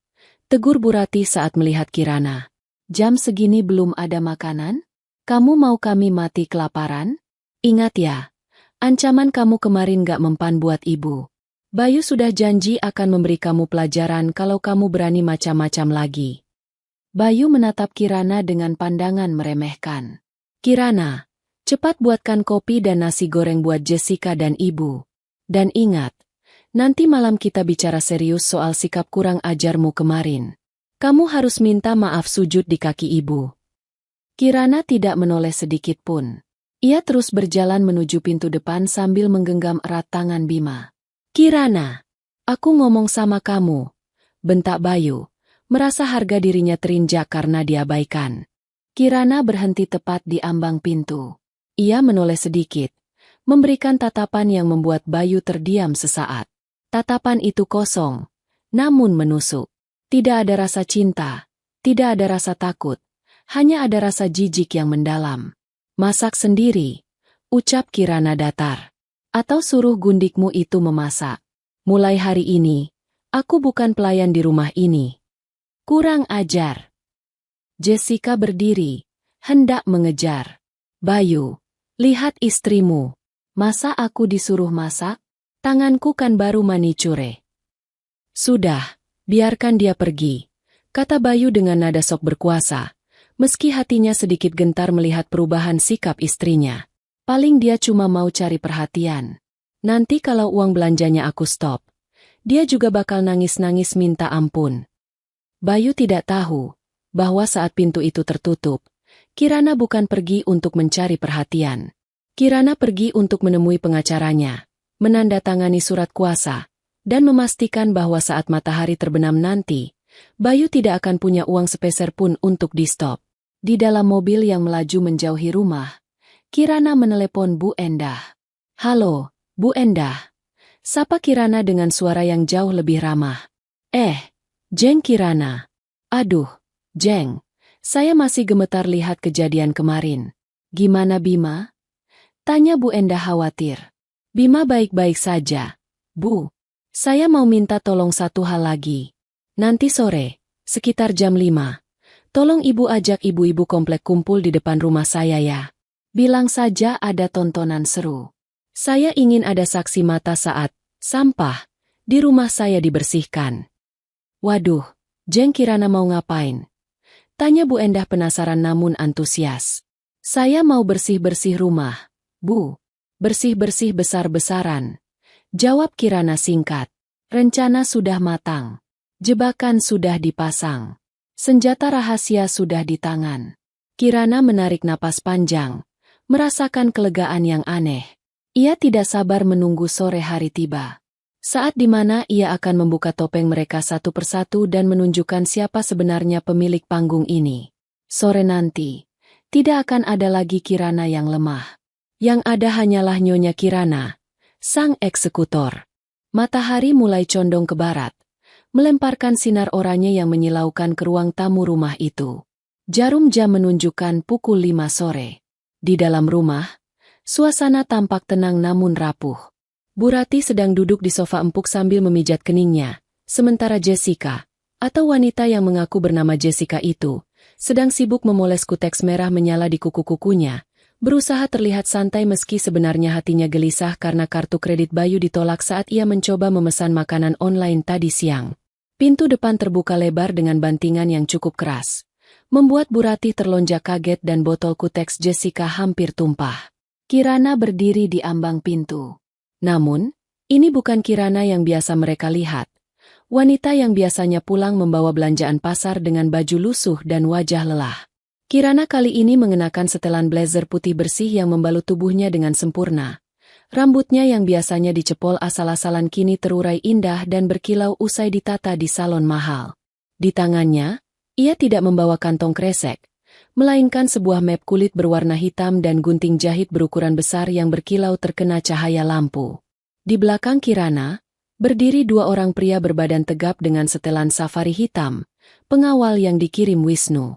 tegur Bu Rati saat melihat Kirana. "Jam segini belum ada makanan? Kamu mau kami mati kelaparan? Ingat ya, ancaman kamu kemarin gak mempan buat ibu. Bayu sudah janji akan memberi kamu pelajaran kalau kamu berani macam-macam lagi." Bayu menatap Kirana dengan pandangan meremehkan. "Kirana, cepat buatkan kopi dan nasi goreng buat Jessica dan ibu. Dan ingat, nanti malam kita bicara serius soal sikap kurang ajarmu kemarin. Kamu harus minta maaf sujud di kaki ibu." Kirana tidak menoleh sedikit pun. Ia terus berjalan menuju pintu depan sambil menggenggam erat tangan Bima. "Kirana, aku ngomong sama kamu," bentak Bayu, merasa harga dirinya terinjak karena diabaikan. Kirana berhenti tepat di ambang pintu. Ia menoleh sedikit, memberikan tatapan yang membuat Bayu terdiam sesaat. Tatapan itu kosong, namun menusuk. Tidak ada rasa cinta, tidak ada rasa takut, hanya ada rasa jijik yang mendalam. "Masak sendiri," ucap Kirana datar. "Atau suruh gundikmu itu memasak. Mulai hari ini, aku bukan pelayan di rumah ini." "Kurang ajar." Jessica berdiri, hendak mengejar. "Bayu, lihat istrimu. Masa aku disuruh masak? Tanganku kan baru mani cure." "Sudah, biarkan dia pergi," kata Bayu dengan nada sok berkuasa, meski hatinya sedikit gentar melihat perubahan sikap istrinya. Paling dia cuma mau cari perhatian. Nanti kalau uang belanjanya aku stop, dia juga bakal nangis-nangis minta ampun. Bayu tidak tahu bahwa saat pintu itu tertutup, Kirana bukan pergi untuk mencari perhatian. Kirana pergi untuk menemui pengacaranya, menandatangani surat kuasa, dan memastikan bahwa saat matahari terbenam nanti, Bayu tidak akan punya uang sepeser pun untuk di-stop. Di dalam mobil yang melaju menjauhi rumah, Kirana menelepon Bu Endah. "Halo, Bu Endah," sapa Kirana dengan suara yang jauh lebih ramah. Jeng Kirana." "Aduh, Jeng, saya masih gemetar lihat kejadian kemarin. Gimana Bima?" tanya Bu Endah khawatir. "Bima baik-baik saja, Bu. Saya mau minta tolong satu hal lagi. Nanti sore, sekitar jam 5, tolong Ibu ajak ibu-ibu komplek kumpul di depan rumah saya ya. Bilang saja ada tontonan seru. Saya ingin ada saksi mata saat sampah di rumah saya dibersihkan." "Waduh, Jeng Kirana mau ngapain?" tanya Bu Endah penasaran namun antusias. "Saya mau bersih-bersih rumah, Bu. Bersih-bersih besar-besaran," jawab Kirana singkat. "Rencana sudah matang. Jebakan sudah dipasang. Senjata rahasia sudah di tangan." Kirana menarik napas panjang, merasakan kelegaan yang aneh. Ia tidak sabar menunggu sore hari tiba. Saat di mana ia akan membuka topeng mereka satu persatu dan menunjukkan siapa sebenarnya pemilik panggung ini. Sore nanti, tidak akan ada lagi Kirana yang lemah. Yang ada hanyalah Nyonya Kirana, sang eksekutor. Matahari mulai condong ke barat, melemparkan sinar oranye yang menyilaukan ke ruang tamu rumah itu. Jarum jam menunjukkan pukul 5 sore. Di dalam rumah, suasana tampak tenang namun rapuh. Bu Rati sedang duduk di sofa empuk sambil memijat keningnya, sementara Jessica, atau wanita yang mengaku bernama Jessica itu, sedang sibuk memoles kuteks merah menyala di kuku-kukunya, berusaha terlihat santai meski sebenarnya hatinya gelisah karena kartu kredit Bayu ditolak saat ia mencoba memesan makanan online tadi siang. Pintu depan terbuka lebar dengan bantingan yang cukup keras, membuat Bu Rati terlonjak kaget dan botol kuteks Jessica hampir tumpah. Kirana berdiri di ambang pintu. Namun, ini bukan Kirana yang biasa mereka lihat. Wanita yang biasanya pulang membawa belanjaan pasar dengan baju lusuh dan wajah lelah. Kirana kali ini mengenakan setelan blazer putih bersih yang membalut tubuhnya dengan sempurna. Rambutnya yang biasanya dicepol asal-asalan kini terurai indah dan berkilau usai ditata di salon mahal. Di tangannya, ia tidak membawa kantong kresek, melainkan sebuah map kulit berwarna hitam dan gunting jahit berukuran besar yang berkilau terkena cahaya lampu. Di belakang Kirana, berdiri dua orang pria berbadan tegap dengan setelan safari hitam, pengawal yang dikirim Wisnu.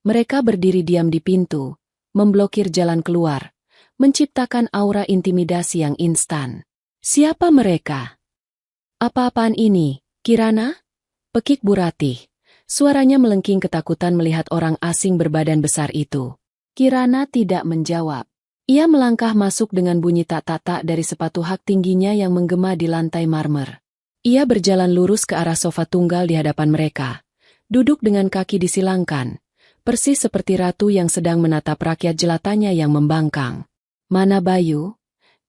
Mereka berdiri diam di pintu, memblokir jalan keluar, menciptakan aura intimidasi yang instan. Siapa mereka? Apa-apaan ini, Kirana? Pekik Bu Ratih. Suaranya melengking ketakutan melihat orang asing berbadan besar itu. Kirana tidak menjawab. Ia melangkah masuk dengan bunyi tak-tak dari sepatu hak tingginya yang menggema di lantai marmer. Ia berjalan lurus ke arah sofa tunggal di hadapan mereka. Duduk dengan kaki disilangkan. Persis seperti ratu yang sedang menatap rakyat jelatanya yang membangkang. Mana Bayu?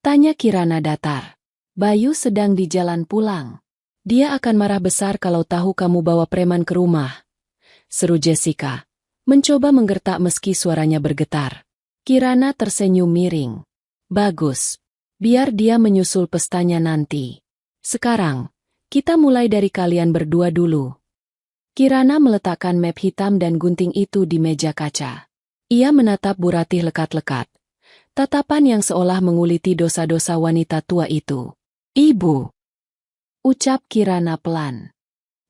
Tanya Kirana datar. Bayu sedang di jalan pulang. Dia akan marah besar kalau tahu kamu bawa preman ke rumah. Seru Jessica. Mencoba menggertak meski suaranya bergetar. Kirana tersenyum miring. Bagus. Biar dia menyusul pestanya nanti. Sekarang, kita mulai dari kalian berdua dulu. Kirana meletakkan map hitam dan gunting itu di meja kaca. Ia menatap Bu Ratih lekat-lekat. Tatapan yang seolah menguliti dosa-dosa wanita tua itu. Ibu. Ucap Kirana pelan.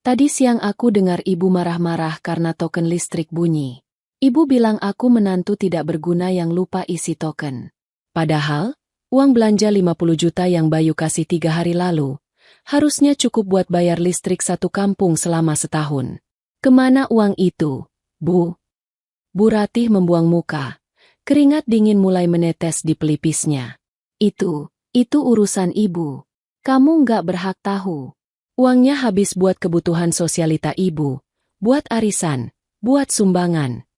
Tadi siang aku dengar ibu marah-marah karena token listrik bunyi. Ibu bilang aku menantu tidak berguna yang lupa isi token. Padahal, uang belanja 50 juta yang Bayu kasih 3 hari lalu, harusnya cukup buat bayar listrik satu kampung selama setahun. Kemana uang itu, Bu? Bu Ratih membuang muka. Keringat dingin mulai menetes di pelipisnya. Itu urusan ibu. Kamu nggak berhak tahu. Uangnya habis buat kebutuhan sosialita ibu, buat arisan, buat sumbangan.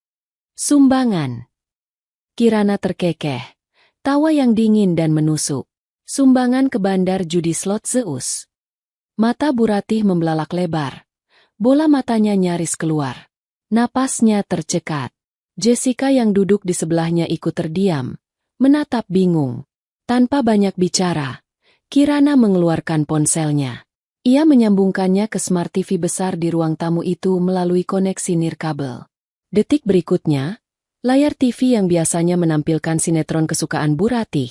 Sumbangan. Kirana terkekeh. Tawa yang dingin dan menusuk. Sumbangan ke bandar judi slot Zeus. Mata Bu Ratih membelalak lebar. Bola matanya nyaris keluar. Napasnya tercekat. Jessica yang duduk di sebelahnya ikut terdiam. Menatap bingung. Tanpa banyak bicara, Kirana mengeluarkan ponselnya. Ia menyambungkannya ke Smart TV besar di ruang tamu itu melalui koneksi nirkabel. Detik berikutnya, layar TV yang biasanya menampilkan sinetron kesukaan Bu Ratih,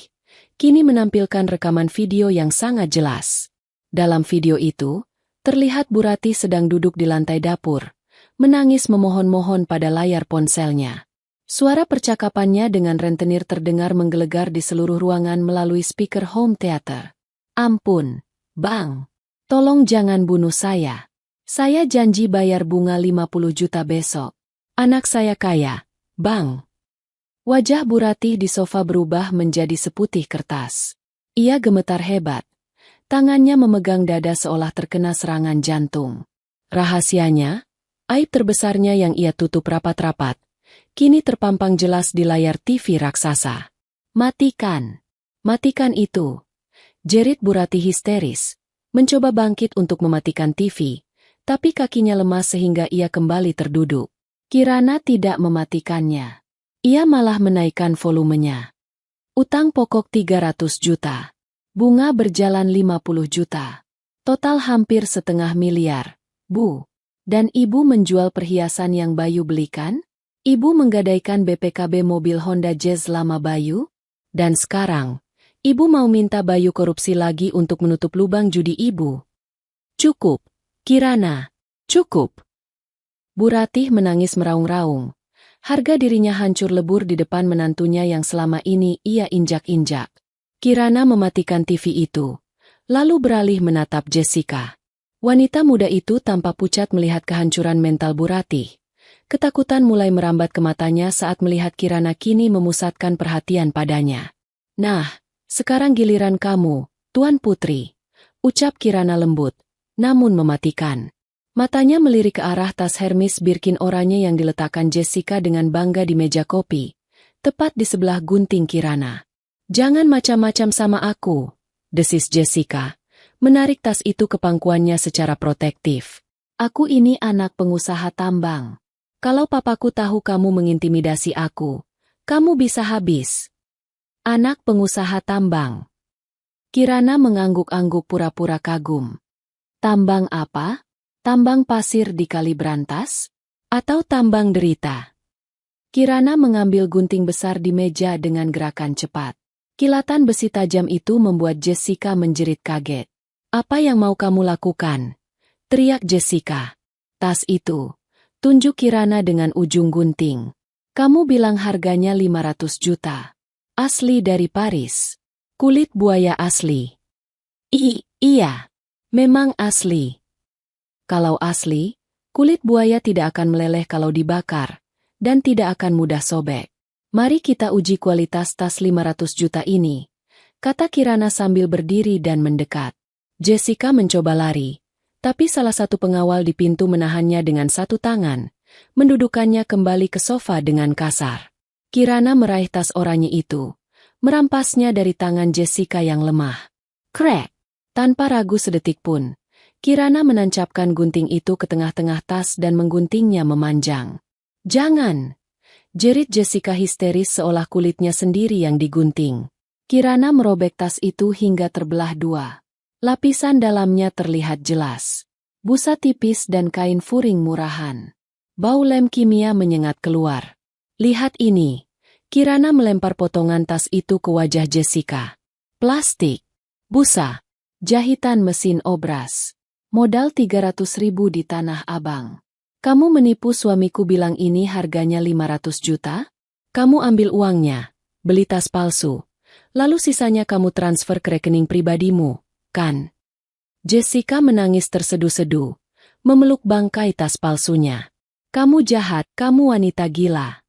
kini menampilkan rekaman video yang sangat jelas. Dalam video itu, terlihat Bu Ratih sedang duduk di lantai dapur, menangis memohon-mohon pada layar ponselnya. Suara percakapannya dengan rentenir terdengar menggelegar di seluruh ruangan melalui speaker home theater. Ampun, Bang. Tolong jangan bunuh saya. Saya janji bayar bunga 50 juta besok. Anak saya kaya, Bang. Wajah Bu Ratih di sofa berubah menjadi seputih kertas. Ia gemetar hebat. Tangannya memegang dada seolah terkena serangan jantung. Rahasianya, aib terbesarnya yang ia tutup rapat-rapat, kini terpampang jelas di layar TV raksasa. Matikan. Matikan itu. Jerit Bu Ratih histeris. Mencoba bangkit untuk mematikan TV, tapi kakinya lemas sehingga ia kembali terduduk. Kirana tidak mematikannya. Ia malah menaikkan volumenya. Utang pokok 300 juta. Bunga berjalan 50 juta. Total hampir 0,5 miliar, Bu. Dan ibu menjual perhiasan yang Bayu belikan? Ibu menggadaikan BPKB mobil Honda Jazz lama Bayu? Dan sekarang, ibu mau minta Bayu korupsi lagi untuk menutup lubang judi ibu? Cukup, Kirana. Cukup. Bu Ratih menangis meraung-raung. Harga dirinya hancur lebur di depan menantunya yang selama ini ia injak-injak. Kirana mematikan TV itu, lalu beralih menatap Jessica. Wanita muda itu tampak pucat melihat kehancuran mental Bu Ratih. Ketakutan mulai merambat ke matanya saat melihat Kirana kini memusatkan perhatian padanya. Nah, sekarang giliran kamu, Tuan Putri. Ucap Kirana lembut, namun mematikan. Matanya melirik ke arah tas Hermes Birkin oranye yang diletakkan Jessica dengan bangga di meja kopi, tepat di sebelah gunting Kirana. Jangan macam-macam sama aku, desis Jessica, menarik tas itu ke pangkuannya secara protektif. Aku ini anak pengusaha tambang. Kalau papaku tahu kamu mengintimidasi aku, kamu bisa habis. Anak pengusaha tambang. Kirana mengangguk-angguk pura-pura kagum. Tambang apa? Tambang pasir di Kali Brantas? Atau tambang derita? Kirana mengambil gunting besar di meja dengan gerakan cepat. Kilatan besi tajam itu membuat Jessica menjerit kaget. Apa yang mau kamu lakukan? Teriak Jessica. Tas itu. Tunjuk Kirana dengan ujung gunting. Kamu bilang harganya 500 juta. Asli dari Paris. Kulit buaya asli. Iya. Memang asli. Kalau asli, kulit buaya tidak akan meleleh kalau dibakar, dan tidak akan mudah sobek. Mari kita uji kualitas tas 500 juta ini, kata Kirana sambil berdiri dan mendekat. Jessica mencoba lari, tapi salah satu pengawal di pintu menahannya dengan satu tangan, mendudukannya kembali ke sofa dengan kasar. Kirana meraih tas oranye itu, merampasnya dari tangan Jessica yang lemah. Krek! Tanpa ragu sedetik pun, Kirana menancapkan gunting itu ke tengah-tengah tas dan mengguntingnya memanjang. Jangan! Jerit Jessica histeris seolah kulitnya sendiri yang digunting. Kirana merobek tas itu hingga terbelah dua. Lapisan dalamnya terlihat jelas. Busa tipis dan kain furing murahan. Bau lem kimia menyengat keluar. Lihat ini. Kirana melempar potongan tas itu ke wajah Jessica. Plastik. Busa. Jahitan mesin obras. Modal 300.000 di Tanah Abang. Kamu menipu suamiku bilang ini harganya 500 juta? Kamu ambil uangnya, beli tas palsu, lalu sisanya kamu transfer ke rekening pribadimu, kan? Jessica menangis tersedu-sedu, memeluk bangkai tas palsunya. Kamu jahat, kamu wanita gila.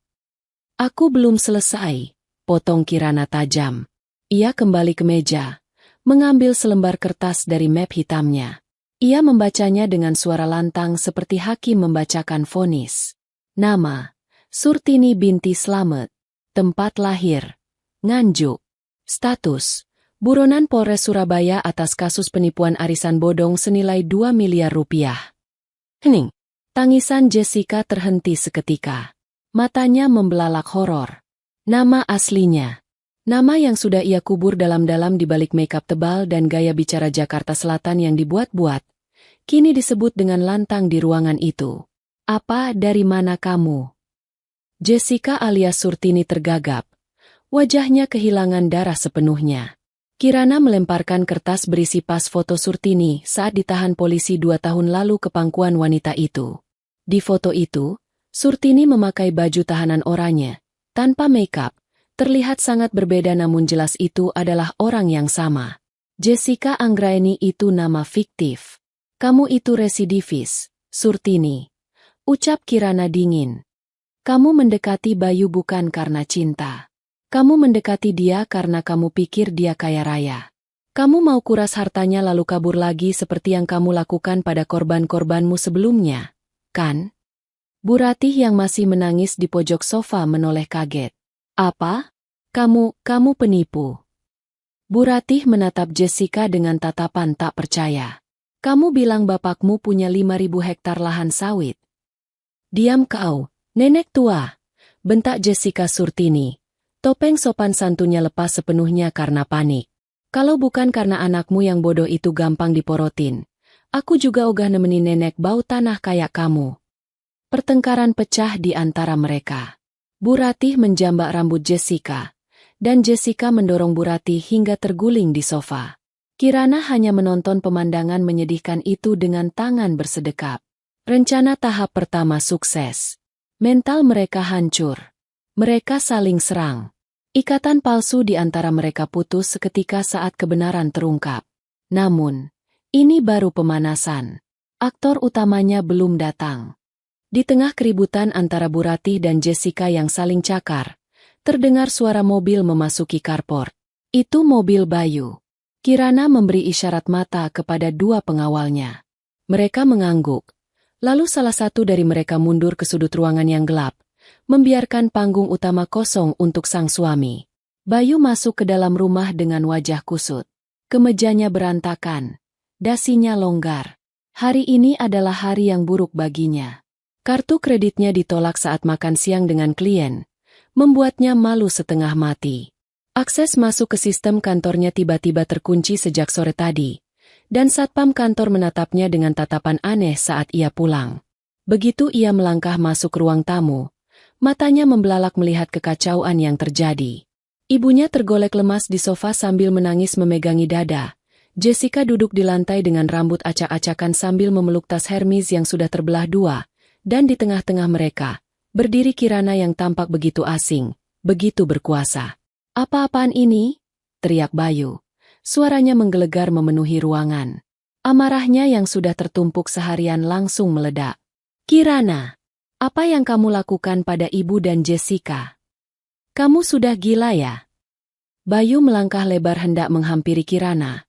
Aku belum selesai, potong Kirana tajam. Ia kembali ke meja, mengambil selembar kertas dari map hitamnya. Ia membacanya dengan suara lantang seperti hakim membacakan vonis. Nama, Surtini binti Slamet. Tempat lahir, Nganjuk. Status, buronan Polres Surabaya atas kasus penipuan arisan bodong senilai 2 miliar rupiah. Hening. Tangisan Jessica terhenti seketika. Matanya membelalak horor. Nama aslinya. Nama yang sudah ia kubur dalam-dalam di balik makeup tebal dan gaya bicara Jakarta Selatan yang dibuat-buat, kini disebut dengan lantang di ruangan itu. Apa, dari mana kamu? Jessica alias Surtini tergagap. Wajahnya kehilangan darah sepenuhnya. Kirana melemparkan kertas berisi pas foto Surtini saat ditahan polisi 2 tahun lalu ke pangkuan wanita itu. Di foto itu, Surtini memakai baju tahanan oranye, tanpa makeup, terlihat sangat berbeda namun jelas itu adalah orang yang sama. Jessica Anggraeni itu nama fiktif. Kamu itu residivis, Surtini. Ucap Kirana dingin. Kamu mendekati Bayu bukan karena cinta. Kamu mendekati dia karena kamu pikir dia kaya raya. Kamu mau kuras hartanya lalu kabur lagi seperti yang kamu lakukan pada korban-korbanmu sebelumnya, kan? Bu Ratih yang masih menangis di pojok sofa menoleh kaget. Apa? Kamu penipu. Bu Ratih menatap Jessica dengan tatapan tak percaya. Kamu bilang bapakmu punya 5.000 hektar lahan sawit. Diam kau, nenek tua, bentak Jessica Surtini. Topeng sopan santunnya lepas sepenuhnya karena panik. Kalau bukan karena anakmu yang bodoh itu gampang diporotin, aku juga ogah nemenin nenek bau tanah kayak kamu. Pertengkaran pecah di antara mereka. Bu Ratih menjambak rambut Jessica, dan Jessica mendorong Bu Ratih hingga terguling di sofa. Kirana hanya menonton pemandangan menyedihkan itu dengan tangan bersedekap. Rencana tahap pertama sukses. Mental mereka hancur. Mereka saling serang. Ikatan palsu di antara mereka putus seketika saat kebenaran terungkap. Namun, ini baru pemanasan. Aktor utamanya belum datang. Di tengah keributan antara Bu Ratih dan Jessica yang saling cakar, terdengar suara mobil memasuki carport. Itu mobil Bayu. Kirana memberi isyarat mata kepada 2 pengawalnya. Mereka mengangguk. Lalu salah satu dari mereka mundur ke sudut ruangan yang gelap, membiarkan panggung utama kosong untuk sang suami. Bayu masuk ke dalam rumah dengan wajah kusut. Kemejanya berantakan. Dasinya longgar. Hari ini adalah hari yang buruk baginya. Kartu kreditnya ditolak saat makan siang dengan klien, membuatnya malu setengah mati. Akses masuk ke sistem kantornya tiba-tiba terkunci sejak sore tadi, dan satpam kantor menatapnya dengan tatapan aneh saat ia pulang. Begitu ia melangkah masuk ruang tamu, matanya membelalak melihat kekacauan yang terjadi. Ibunya tergolek lemas di sofa sambil menangis memegangi dada. Jessica duduk di lantai dengan rambut acak-acakan sambil memeluk tas Hermes yang sudah terbelah 2, dan di tengah-tengah mereka, Berdiri Kirana yang tampak begitu asing, begitu berkuasa. "Apa-apaan ini?" teriak Bayu. Suaranya menggelegar memenuhi ruangan. Amarahnya yang sudah tertumpuk seharian langsung meledak. "Kirana, apa yang kamu lakukan pada ibu dan Jessica? Kamu sudah gila ya?" Bayu melangkah lebar hendak menghampiri Kirana.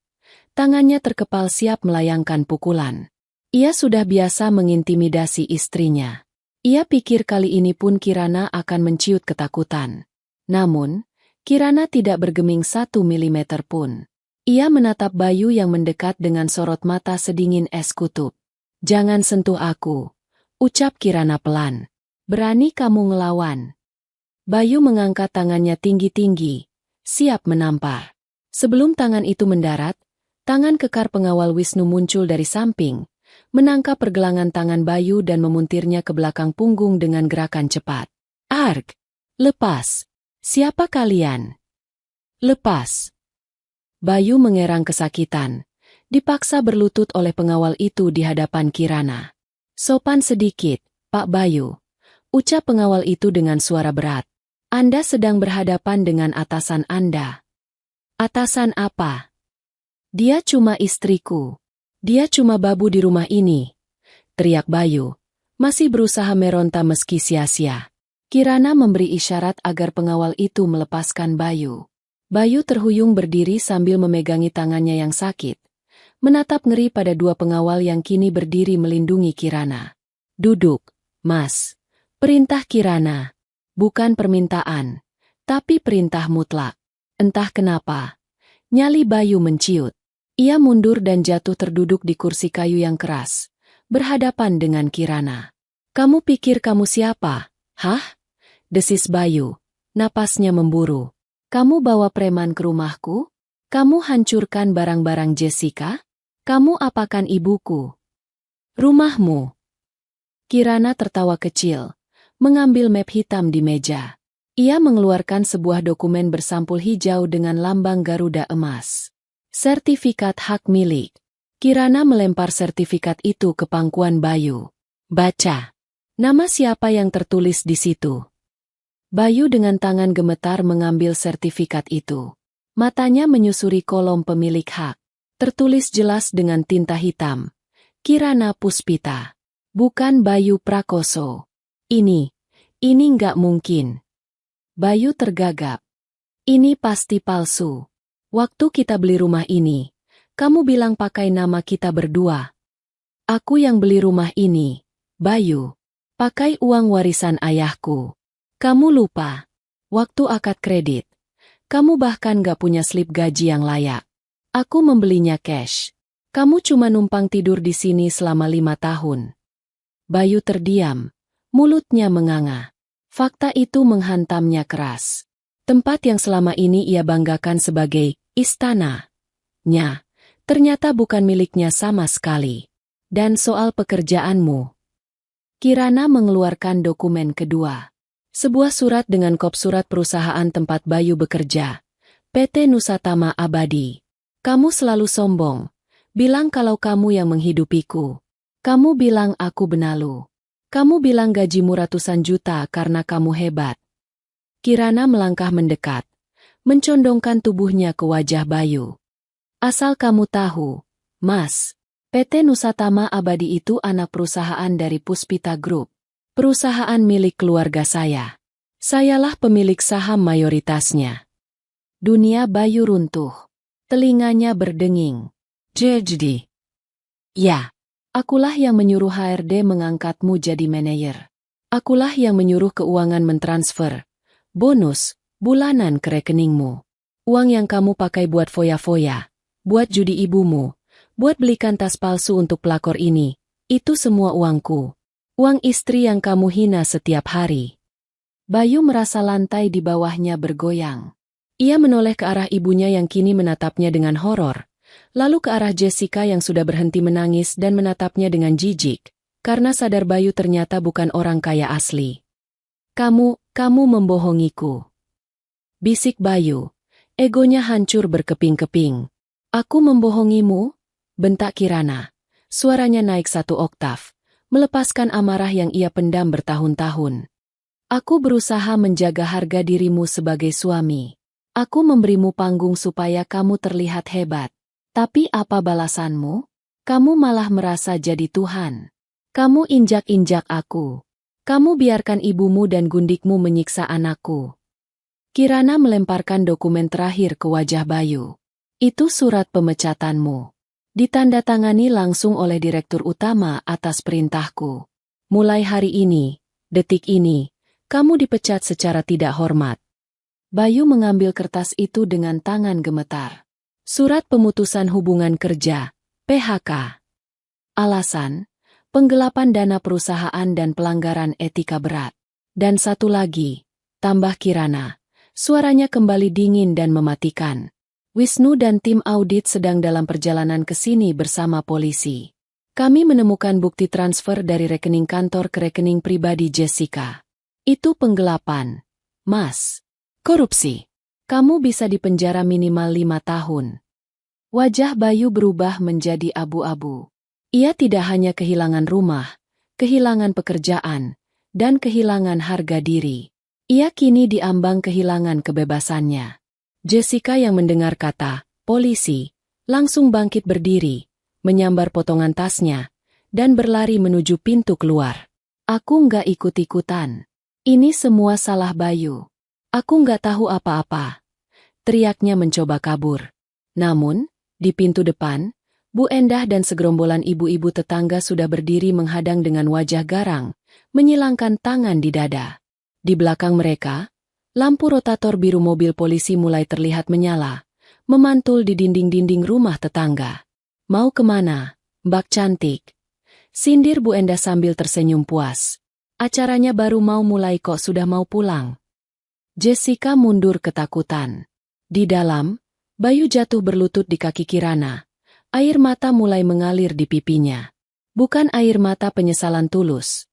Tangannya terkepal siap melayangkan pukulan. Ia sudah biasa mengintimidasi istrinya. Ia pikir kali ini pun Kirana akan menciut ketakutan. Namun, Kirana tidak bergeming 1 milimeter pun. Ia menatap Bayu yang mendekat dengan sorot mata sedingin es kutub. "Jangan sentuh aku," ucap Kirana pelan. "Berani kamu ngelawan?" Bayu mengangkat tangannya tinggi-tinggi, siap menampar. Sebelum tangan itu mendarat, tangan kekar pengawal Wisnu muncul dari samping, menangkap pergelangan tangan Bayu dan memuntirnya ke belakang punggung dengan gerakan cepat. "Arg! Lepas! Siapa kalian? Lepas!" Bayu mengerang kesakitan, dipaksa berlutut oleh pengawal itu di hadapan Kirana. "Sopan sedikit, Pak Bayu," ucap pengawal itu dengan suara berat. "Anda sedang berhadapan dengan atasan Anda." "Atasan apa?" "Dia cuma istriku. Dia cuma babu di rumah ini," teriak Bayu, masih berusaha meronta meski sia-sia. Kirana memberi isyarat agar pengawal itu melepaskan Bayu. Bayu terhuyung berdiri sambil memegangi tangannya yang sakit, menatap ngeri pada dua pengawal yang kini berdiri melindungi Kirana. "Duduk, Mas." Perintah Kirana. Bukan permintaan, tapi perintah mutlak. Entah kenapa, nyali Bayu menciut. Ia mundur dan jatuh terduduk di kursi kayu yang keras, berhadapan dengan Kirana. "Kamu pikir kamu siapa? Hah?" desis Bayu, napasnya memburu. "Kamu bawa preman ke rumahku? Kamu hancurkan barang-barang Jessica? Kamu apakan ibuku? Rumahmu?" Kirana tertawa kecil, mengambil map hitam di meja. Ia mengeluarkan sebuah dokumen bersampul hijau dengan lambang Garuda emas. "Sertifikat hak milik." Kirana melempar sertifikat itu ke pangkuan Bayu. "Baca. Nama siapa yang tertulis di situ?" Bayu dengan tangan gemetar mengambil sertifikat itu. Matanya menyusuri kolom pemilik hak. Tertulis jelas dengan tinta hitam. Kirana Puspita. Bukan Bayu Prakoso. Ini nggak mungkin." Bayu tergagap. "Ini pasti palsu. Waktu kita beli rumah ini, kamu bilang pakai nama kita berdua." "Aku yang beli rumah ini, Bayu. Pakai uang warisan ayahku. Kamu lupa. Waktu akad kredit, kamu bahkan gak punya slip gaji yang layak. Aku membelinya cash. Kamu cuma numpang tidur di sini selama 5 tahun." Bayu terdiam, mulutnya menganga. Fakta itu menghantamnya keras. Tempat yang selama ini ia banggakan sebagai istananya, ternyata bukan miliknya sama sekali. "Dan soal pekerjaanmu." Kirana mengeluarkan dokumen kedua. Sebuah surat dengan kop surat perusahaan tempat Bayu bekerja. PT Nusatama Abadi. "Kamu selalu sombong. Bilang kalau kamu yang menghidupiku. Kamu bilang aku benalu. Kamu bilang gajimu ratusan juta karena kamu hebat." Kirana melangkah mendekat, mencondongkan tubuhnya ke wajah Bayu. "Asal kamu tahu, Mas, PT Nusatama Abadi itu anak perusahaan dari Puspita Group. Perusahaan milik keluarga saya. Sayalah pemilik saham mayoritasnya." Dunia Bayu runtuh. Telinganya berdenging. "Jadi, ya, akulah yang menyuruh HRD mengangkatmu jadi manajer. Akulah yang menyuruh keuangan mentransfer bonus bulanan ke rekeningmu. Uang yang kamu pakai buat foya-foya, buat judi ibumu, buat belikan tas palsu untuk pelakor ini, itu semua uangku. Uang istri yang kamu hina setiap hari." Bayu merasa lantai di bawahnya bergoyang. Ia menoleh ke arah ibunya yang kini menatapnya dengan horor, lalu ke arah Jessica yang sudah berhenti menangis dan menatapnya dengan jijik, karena sadar Bayu ternyata bukan orang kaya asli. Kamu membohongiku," bisik Bayu. Egonya hancur berkeping-keping. "Aku membohongimu?" bentak Kirana. Suaranya naik 1 oktav. Melepaskan amarah yang ia pendam bertahun-tahun. Aku berusaha menjaga harga dirimu sebagai suami. Aku memberimu panggung supaya kamu terlihat hebat. Tapi apa balasanmu? Kamu malah merasa jadi Tuhan. Kamu injak-injak aku. Kamu biarkan ibumu dan gundikmu menyiksa anakku. Kirana melemparkan dokumen terakhir ke wajah Bayu. Itu surat pemecatanmu. Ditandatangani langsung oleh Direktur Utama atas perintahku. Mulai hari ini, detik ini, kamu dipecat secara tidak hormat. Bayu mengambil kertas itu dengan tangan gemetar. Surat pemutusan hubungan kerja, PHK. Alasan, penggelapan dana perusahaan dan pelanggaran etika berat. Dan satu lagi, tambah Kirana. Suaranya kembali dingin dan mematikan. Wisnu dan tim audit sedang dalam perjalanan ke sini bersama polisi. Kami menemukan bukti transfer dari rekening kantor ke rekening pribadi Jessica. Itu penggelapan, Mas. Korupsi. Kamu bisa dipenjara minimal 5 tahun. Wajah Bayu berubah menjadi abu-abu. Ia tidak hanya kehilangan rumah, kehilangan pekerjaan, dan kehilangan harga diri. Ia kini diambang kehilangan kebebasannya. Jessica yang mendengar kata polisi, langsung bangkit berdiri, menyambar potongan tasnya, dan berlari menuju pintu keluar. Aku nggak ikut-ikutan. Ini semua salah Bayu. Aku nggak tahu apa-apa. Teriaknya mencoba kabur. Namun, di pintu depan, Bu Endah dan segerombolan ibu-ibu tetangga sudah berdiri menghadang dengan wajah garang, menyilangkan tangan di dada. Di belakang mereka, lampu rotator biru mobil polisi mulai terlihat menyala, memantul di dinding-dinding rumah tetangga. Mau kemana, Mbak Cantik? Sindir Bu Endah sambil tersenyum puas. Acaranya baru mau mulai kok sudah mau pulang. Jessica mundur ketakutan. Di dalam, Bayu jatuh berlutut di kaki Kirana. Air mata mulai mengalir di pipinya. Bukan air mata penyesalan tulus,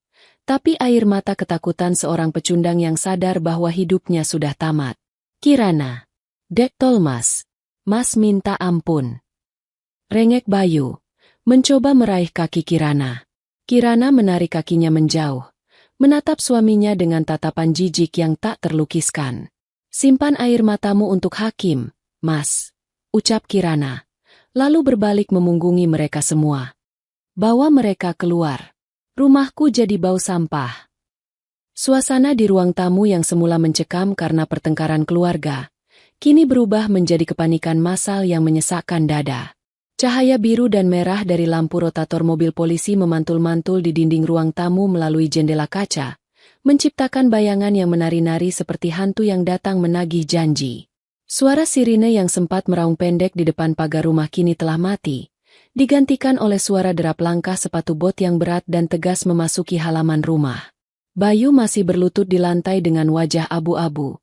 tapi air mata ketakutan seorang pecundang yang sadar bahwa hidupnya sudah tamat. Kirana. Dek Tolmas. Mas minta ampun. Rengek Bayu. Mencoba meraih kaki Kirana. Kirana menarik kakinya menjauh. Menatap suaminya dengan tatapan jijik yang tak terlukiskan. Simpan air matamu untuk hakim, Mas. Ucap Kirana. Lalu berbalik memunggungi mereka semua. Bawa mereka keluar. Rumahku jadi bau sampah. Suasana di ruang tamu yang semula mencekam karena pertengkaran keluarga, kini berubah menjadi kepanikan massal yang menyesakkan dada. Cahaya biru dan merah dari lampu rotator mobil polisi memantul-mantul di dinding ruang tamu melalui jendela kaca, menciptakan bayangan yang menari-nari seperti hantu yang datang menagih janji. Suara sirine yang sempat meraung pendek di depan pagar rumah kini telah mati, digantikan oleh suara derap langkah sepatu bot yang berat dan tegas memasuki halaman rumah. Bayu masih berlutut di lantai dengan wajah abu-abu,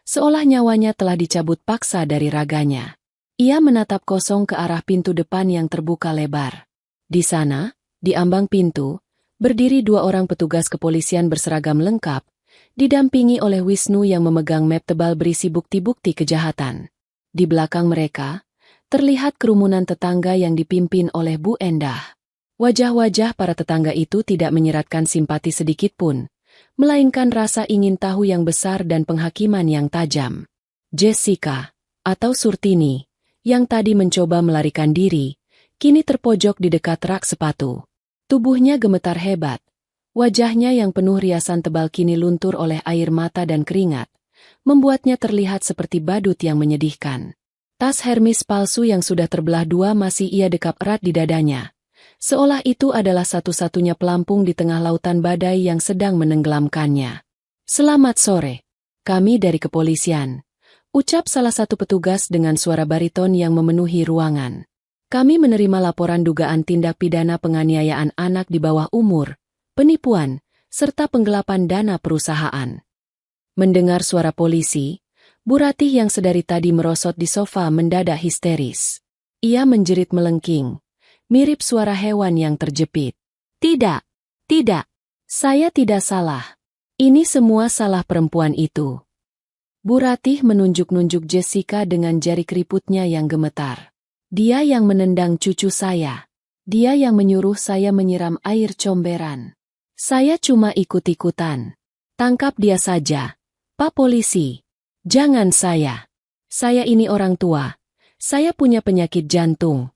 seolah nyawanya telah dicabut paksa dari raganya. Ia menatap kosong ke arah pintu depan yang terbuka lebar. Di sana, di ambang pintu, berdiri 2 orang petugas kepolisian berseragam lengkap, didampingi oleh Wisnu yang memegang map tebal berisi bukti-bukti kejahatan. Di belakang mereka, terlihat kerumunan tetangga yang dipimpin oleh Bu Endah. Wajah-wajah para tetangga itu tidak menyeratkan simpati sedikitpun, melainkan rasa ingin tahu yang besar dan penghakiman yang tajam. Jessica, atau Surtini, yang tadi mencoba melarikan diri, kini terpojok di dekat rak sepatu. Tubuhnya gemetar hebat. Wajahnya yang penuh riasan tebal kini luntur oleh air mata dan keringat, membuatnya terlihat seperti badut yang menyedihkan. Tas Hermes palsu yang sudah terbelah 2 masih ia dekap erat di dadanya. Seolah itu adalah satu-satunya pelampung di tengah lautan badai yang sedang menenggelamkannya. "Selamat sore. Kami dari kepolisian," ucap salah satu petugas dengan suara bariton yang memenuhi ruangan. "Kami menerima laporan dugaan tindak pidana penganiayaan anak di bawah umur, penipuan, serta penggelapan dana perusahaan." Mendengar suara polisi, Bu Ratih yang sedari tadi merosot di sofa mendadak histeris. Ia menjerit melengking, mirip suara hewan yang terjepit. "Tidak, tidak, saya tidak salah. Ini semua salah perempuan itu." Bu Ratih menunjuk-nunjuk Jessica dengan jari keriputnya yang gemetar. "Dia yang menendang cucu saya. Dia yang menyuruh saya menyiram air comberan. Saya cuma ikut-ikutan." Tangkap dia saja. Pak Polisi. Jangan saya. Saya ini orang tua. Saya punya penyakit jantung.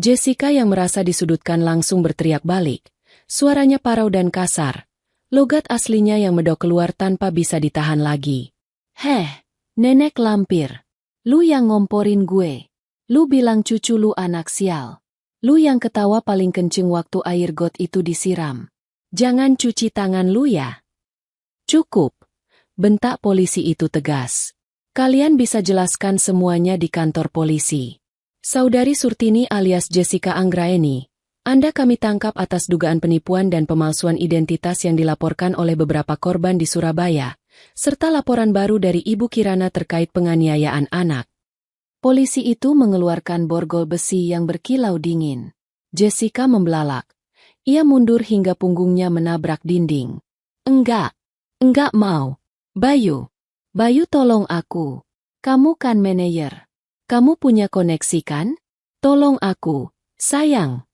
Jessica yang merasa disudutkan langsung berteriak balik. Suaranya parau dan kasar. Logat aslinya yang medok keluar tanpa bisa ditahan lagi. Heh, nenek lampir. Lu yang ngomporin gue. Lu bilang cucu lu anak sial. Lu yang ketawa paling kenceng waktu air got itu disiram. Jangan cuci tangan lu ya. Cukup, bentak polisi itu tegas. Kalian bisa jelaskan semuanya di kantor polisi. Saudari Surtini alias Jessica Anggraeni, Anda kami tangkap atas dugaan penipuan dan pemalsuan identitas yang dilaporkan oleh beberapa korban di Surabaya, serta laporan baru dari Ibu Kirana terkait penganiayaan anak. Polisi itu mengeluarkan borgol besi yang berkilau dingin. Jessica membelalak. Ia mundur hingga punggungnya menabrak dinding. Enggak mau. Bayu. Bayu tolong aku. Kamu kan manajer. Kamu punya koneksi kan? Tolong aku, sayang.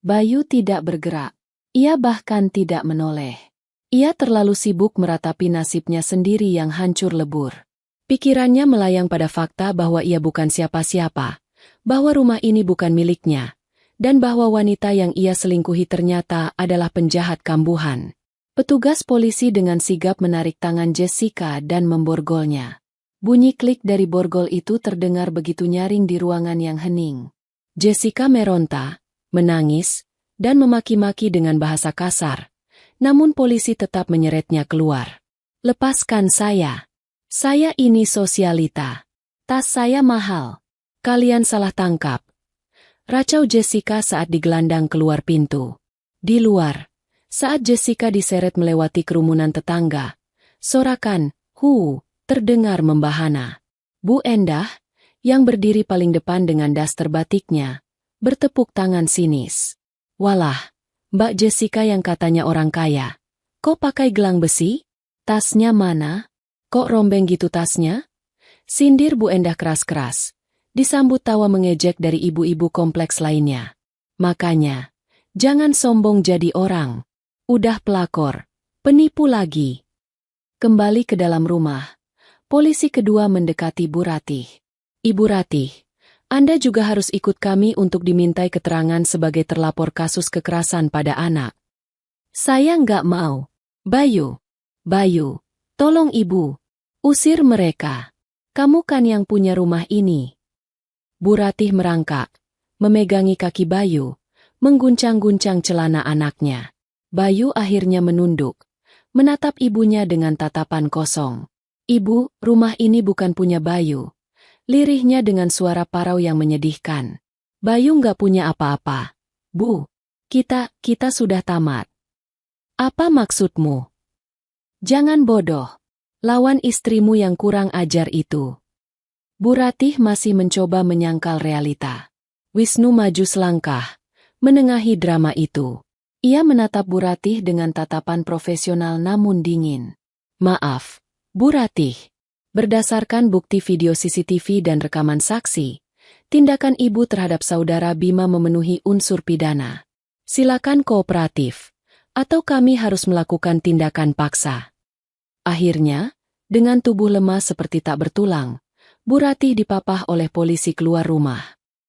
Bayu tidak bergerak. Ia bahkan tidak menoleh. Ia terlalu sibuk meratapi nasibnya sendiri yang hancur lebur. Pikirannya melayang pada fakta bahwa ia bukan siapa-siapa, bahwa rumah ini bukan miliknya, dan bahwa wanita yang ia selingkuhi ternyata adalah penjahat kambuhan. Petugas polisi dengan sigap menarik tangan Jessica dan memborgolnya. Bunyi klik dari borgol itu terdengar begitu nyaring di ruangan yang hening. Jessica meronta, menangis, dan memaki-maki dengan bahasa kasar. Namun polisi tetap menyeretnya keluar. Lepaskan saya. Saya ini sosialita. Tas saya mahal. Kalian salah tangkap. Racau Jessica saat digelandang keluar pintu. Di luar, saat Jessica diseret melewati kerumunan tetangga, sorakan, terdengar membahana. Bu Endah, yang berdiri paling depan dengan daster batiknya, bertepuk tangan sinis. Walah, Mbak Jessica yang katanya orang kaya. Kok pakai gelang besi? Tasnya mana? Kok rombeng gitu tasnya? Sindir Bu Endah keras-keras. Disambut tawa mengejek dari ibu-ibu kompleks lainnya. Makanya, jangan sombong jadi orang. Udah pelakor, penipu lagi. Kembali ke dalam rumah, polisi kedua mendekati Bu Ratih. Ibu Ratih, Anda juga harus ikut kami untuk dimintai keterangan sebagai terlapor kasus kekerasan pada anak. Saya nggak mau. Bayu, tolong Ibu, usir mereka. Kamu kan yang punya rumah ini. Bu Ratih merangkak, memegangi kaki Bayu, mengguncang-guncang celana anaknya. Bayu akhirnya menunduk, menatap ibunya dengan tatapan kosong. Ibu, rumah ini bukan punya Bayu. Lirihnya dengan suara parau yang menyedihkan. Bayu nggak punya apa-apa. Bu, kita sudah tamat. Apa maksudmu? Jangan bodoh. Lawan istrimu yang kurang ajar itu. Bu Ratih masih mencoba menyangkal realita. Wisnu maju selangkah, menengahi drama itu. Ia menatap Bu Ratih dengan tatapan profesional namun dingin. Maaf, Bu Ratih. Berdasarkan bukti video CCTV dan rekaman saksi, tindakan ibu terhadap saudara Bima memenuhi unsur pidana. Silakan kooperatif, atau kami harus melakukan tindakan paksa. Akhirnya, dengan tubuh lemah seperti tak bertulang, Bu Ratih dipapah oleh polisi keluar rumah.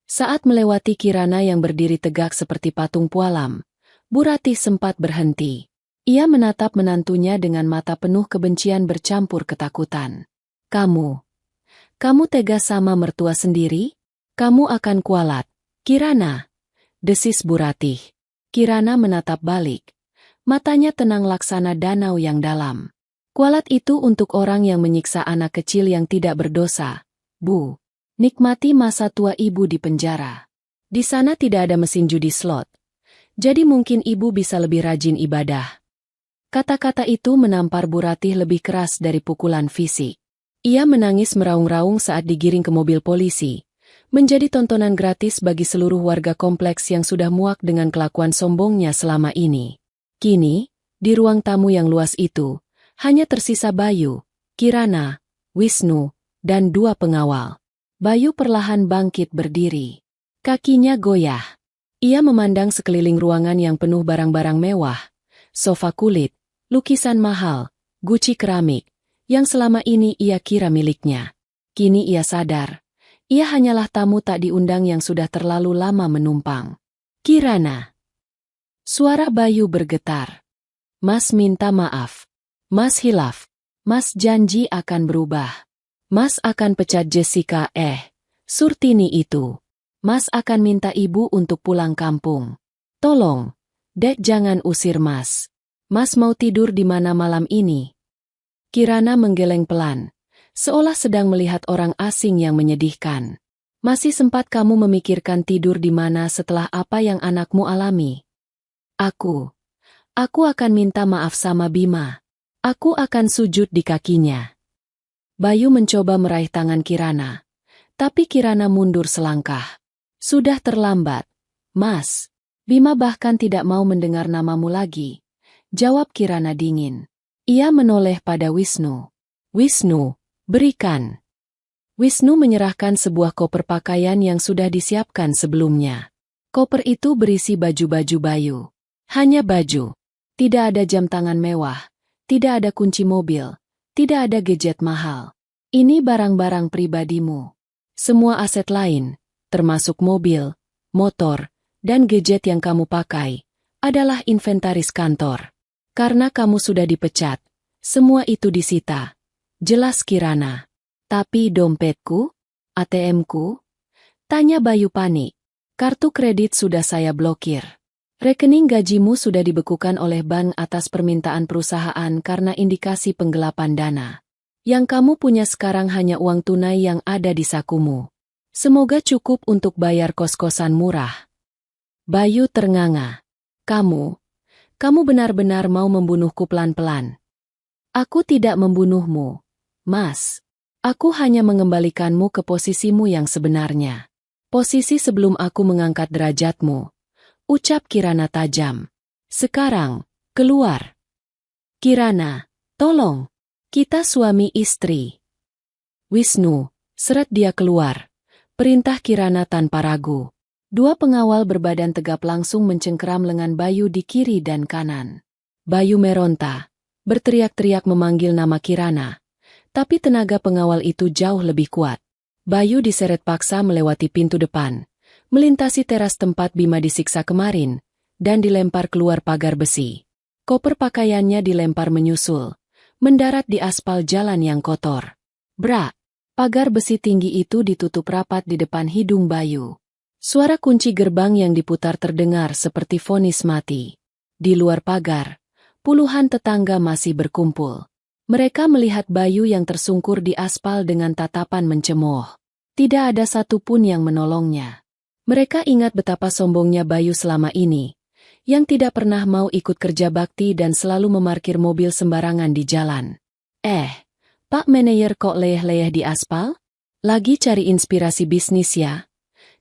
Saat melewati Kirana yang berdiri tegak seperti patung pualam, Bu Ratih sempat berhenti. Ia menatap menantunya dengan mata penuh kebencian bercampur ketakutan. Kamu tega sama mertua sendiri? Kamu akan kualat, Kirana, desis Bu Ratih. Kirana menatap balik. Matanya tenang laksana danau yang dalam. Kualat itu untuk orang yang menyiksa anak kecil yang tidak berdosa. Bu, nikmati masa tua ibu di penjara. Di sana tidak ada mesin judi slot. Jadi mungkin ibu bisa lebih rajin ibadah. Kata-kata itu menampar Bu Ratih lebih keras dari pukulan fisik. Ia menangis meraung-raung saat digiring ke mobil polisi. Menjadi tontonan gratis bagi seluruh warga kompleks yang sudah muak dengan kelakuan sombongnya selama ini. Kini, di ruang tamu yang luas itu, hanya tersisa Bayu, Kirana, Wisnu, dan 2 pengawal. Bayu perlahan bangkit berdiri. Kakinya goyah. Ia memandang sekeliling ruangan yang penuh barang-barang mewah, sofa kulit, lukisan mahal, guci keramik, yang selama ini ia kira miliknya. Kini ia sadar, ia hanyalah tamu tak diundang yang sudah terlalu lama menumpang. Kirana. Suara Bayu bergetar. Mas minta maaf. Mas hilaf. Mas janji akan berubah. Mas akan pecat Jessica, Surtini itu. Mas akan minta ibu untuk pulang kampung. Tolong, Dek jangan usir Mas. Mas mau tidur di mana malam ini? Kirana menggeleng pelan, seolah sedang melihat orang asing yang menyedihkan. Masih sempat kamu memikirkan tidur di mana setelah apa yang anakmu alami? Aku akan minta maaf sama Bima. Aku akan sujud di kakinya. Bayu mencoba meraih tangan Kirana, tapi Kirana mundur selangkah. Sudah terlambat, Mas. Bima bahkan tidak mau mendengar namamu lagi. Jawab Kirana dingin. Ia menoleh pada Wisnu. Wisnu, berikan. Wisnu menyerahkan sebuah koper pakaian yang sudah disiapkan sebelumnya. Koper itu berisi baju-baju Bayu. Hanya baju. Tidak ada jam tangan mewah. Tidak ada kunci mobil. Tidak ada gadget mahal. Ini barang-barang pribadimu. Semua aset lain, termasuk mobil, motor, dan gadget yang kamu pakai, adalah inventaris kantor. Karena kamu sudah dipecat, semua itu disita. Jelas Kirana. Tapi dompetku? ATM-ku? Tanya Bayu panik. Kartu kredit sudah saya blokir. Rekening gajimu sudah dibekukan oleh bank atas permintaan perusahaan karena indikasi penggelapan dana. Yang kamu punya sekarang hanya uang tunai yang ada di sakumu. Semoga cukup untuk bayar kos-kosan murah. Bayu ternganga. Kamu benar-benar mau membunuhku pelan-pelan. Aku tidak membunuhmu, Mas. Aku hanya mengembalikanmu ke posisimu yang sebenarnya. Posisi sebelum aku mengangkat derajatmu. Ucap Kirana tajam. Sekarang, keluar. Kirana, tolong. Kita suami istri. Wisnu, seret dia keluar. Perintah Kirana tanpa ragu. Dua pengawal berbadan tegap langsung mencengkeram lengan Bayu di kiri dan kanan. Bayu meronta, berteriak-teriak memanggil nama Kirana. Tapi tenaga pengawal itu jauh lebih kuat. Bayu diseret paksa melewati pintu depan, melintasi teras tempat Bima disiksa kemarin, dan dilempar keluar pagar besi. Koper pakaiannya dilempar menyusul, mendarat di aspal jalan yang kotor. Brak! Pagar besi tinggi itu ditutup rapat di depan hidung Bayu. Suara kunci gerbang yang diputar terdengar seperti vonis mati. Di luar pagar, puluhan tetangga masih berkumpul. Mereka melihat Bayu yang tersungkur di aspal dengan tatapan mencemooh. Tidak ada satupun yang menolongnya. Mereka ingat betapa sombongnya Bayu selama ini, yang tidak pernah mau ikut kerja bakti dan selalu memarkir mobil sembarangan di jalan. Pak Manajer kok leyeh-leyeh di aspal? Lagi cari inspirasi bisnis ya?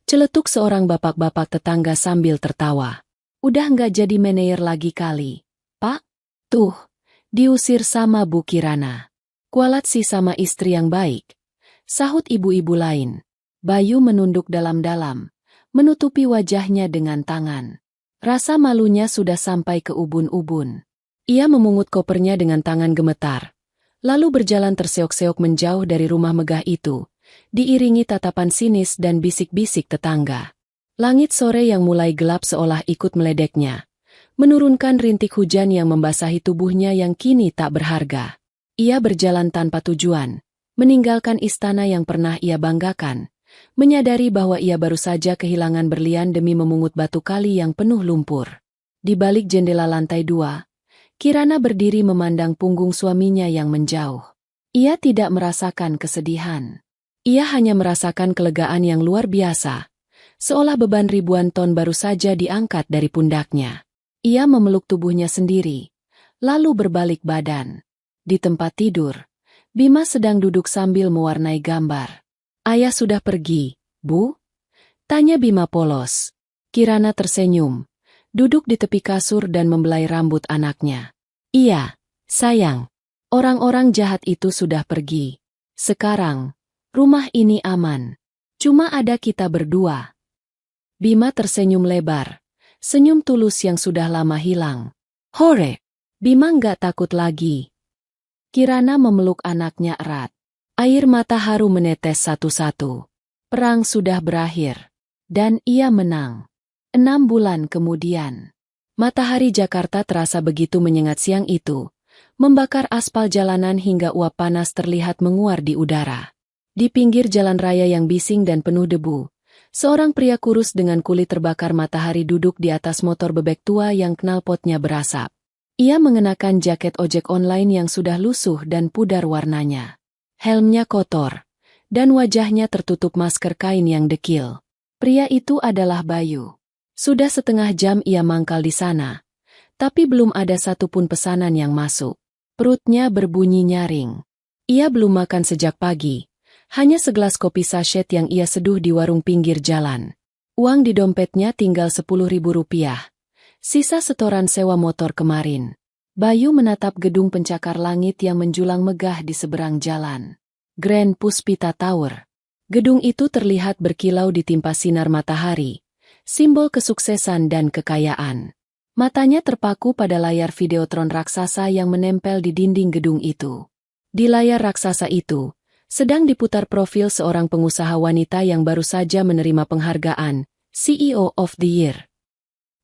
Celetuk seorang bapak-bapak tetangga sambil tertawa. Udah nggak jadi manajer lagi kali, Pak? Tuh, diusir sama Bu Kirana. Kualat sih sama istri yang baik. Sahut ibu-ibu lain. Bayu menunduk dalam-dalam, menutupi wajahnya dengan tangan. Rasa malunya sudah sampai ke ubun-ubun. Ia memungut kopernya dengan tangan gemetar. Lalu berjalan terseok-seok menjauh dari rumah megah itu, diiringi tatapan sinis dan bisik-bisik tetangga. Langit sore yang mulai gelap seolah ikut meledeknya, menurunkan rintik hujan yang membasahi tubuhnya yang kini tak berharga. Ia berjalan tanpa tujuan, meninggalkan istana yang pernah ia banggakan, menyadari bahwa ia baru saja kehilangan berlian demi memungut batu kali yang penuh lumpur. Di balik jendela lantai 2, Kirana berdiri memandang punggung suaminya yang menjauh. Ia tidak merasakan kesedihan. Ia hanya merasakan kelegaan yang luar biasa, seolah beban ribuan ton baru saja diangkat dari pundaknya. Ia memeluk tubuhnya sendiri, lalu berbalik badan. Di tempat tidur, Bima sedang duduk sambil mewarnai gambar. Ayah sudah pergi, Bu? Tanya Bima polos. Kirana tersenyum, duduk di tepi kasur dan membelai rambut anaknya. Iya, sayang. Orang-orang jahat itu sudah pergi. Sekarang, rumah ini aman. Cuma ada kita berdua. Bima tersenyum lebar, senyum tulus yang sudah lama hilang. Hore! Bima nggak takut lagi. Kirana memeluk anaknya erat. Air mata haru menetes satu-satu. Perang sudah berakhir. Dan ia menang. 6 bulan kemudian. Matahari Jakarta terasa begitu menyengat siang itu, membakar aspal jalanan hingga uap panas terlihat menguar di udara. Di pinggir jalan raya yang bising dan penuh debu, seorang pria kurus dengan kulit terbakar matahari duduk di atas motor bebek tua yang knalpotnya berasap. Ia mengenakan jaket ojek online yang sudah lusuh dan pudar warnanya. Helmnya kotor, dan wajahnya tertutup masker kain yang dekil. Pria itu adalah Bayu. Sudah setengah jam ia mangkal di sana, tapi belum ada satupun pesanan yang masuk. Perutnya berbunyi nyaring. Ia belum makan sejak pagi, hanya segelas kopi sachet yang ia seduh di warung pinggir jalan. Uang di dompetnya tinggal 10.000 rupiah. Sisa setoran sewa motor kemarin. Bayu menatap gedung pencakar langit yang menjulang megah di seberang jalan. Grand Puspita Tower. Gedung itu terlihat berkilau ditimpa sinar matahari, simbol kesuksesan dan kekayaan. Matanya terpaku pada layar videotron raksasa yang menempel di dinding gedung itu. Di layar raksasa itu, sedang diputar profil seorang pengusaha wanita yang baru saja menerima penghargaan, CEO of the Year.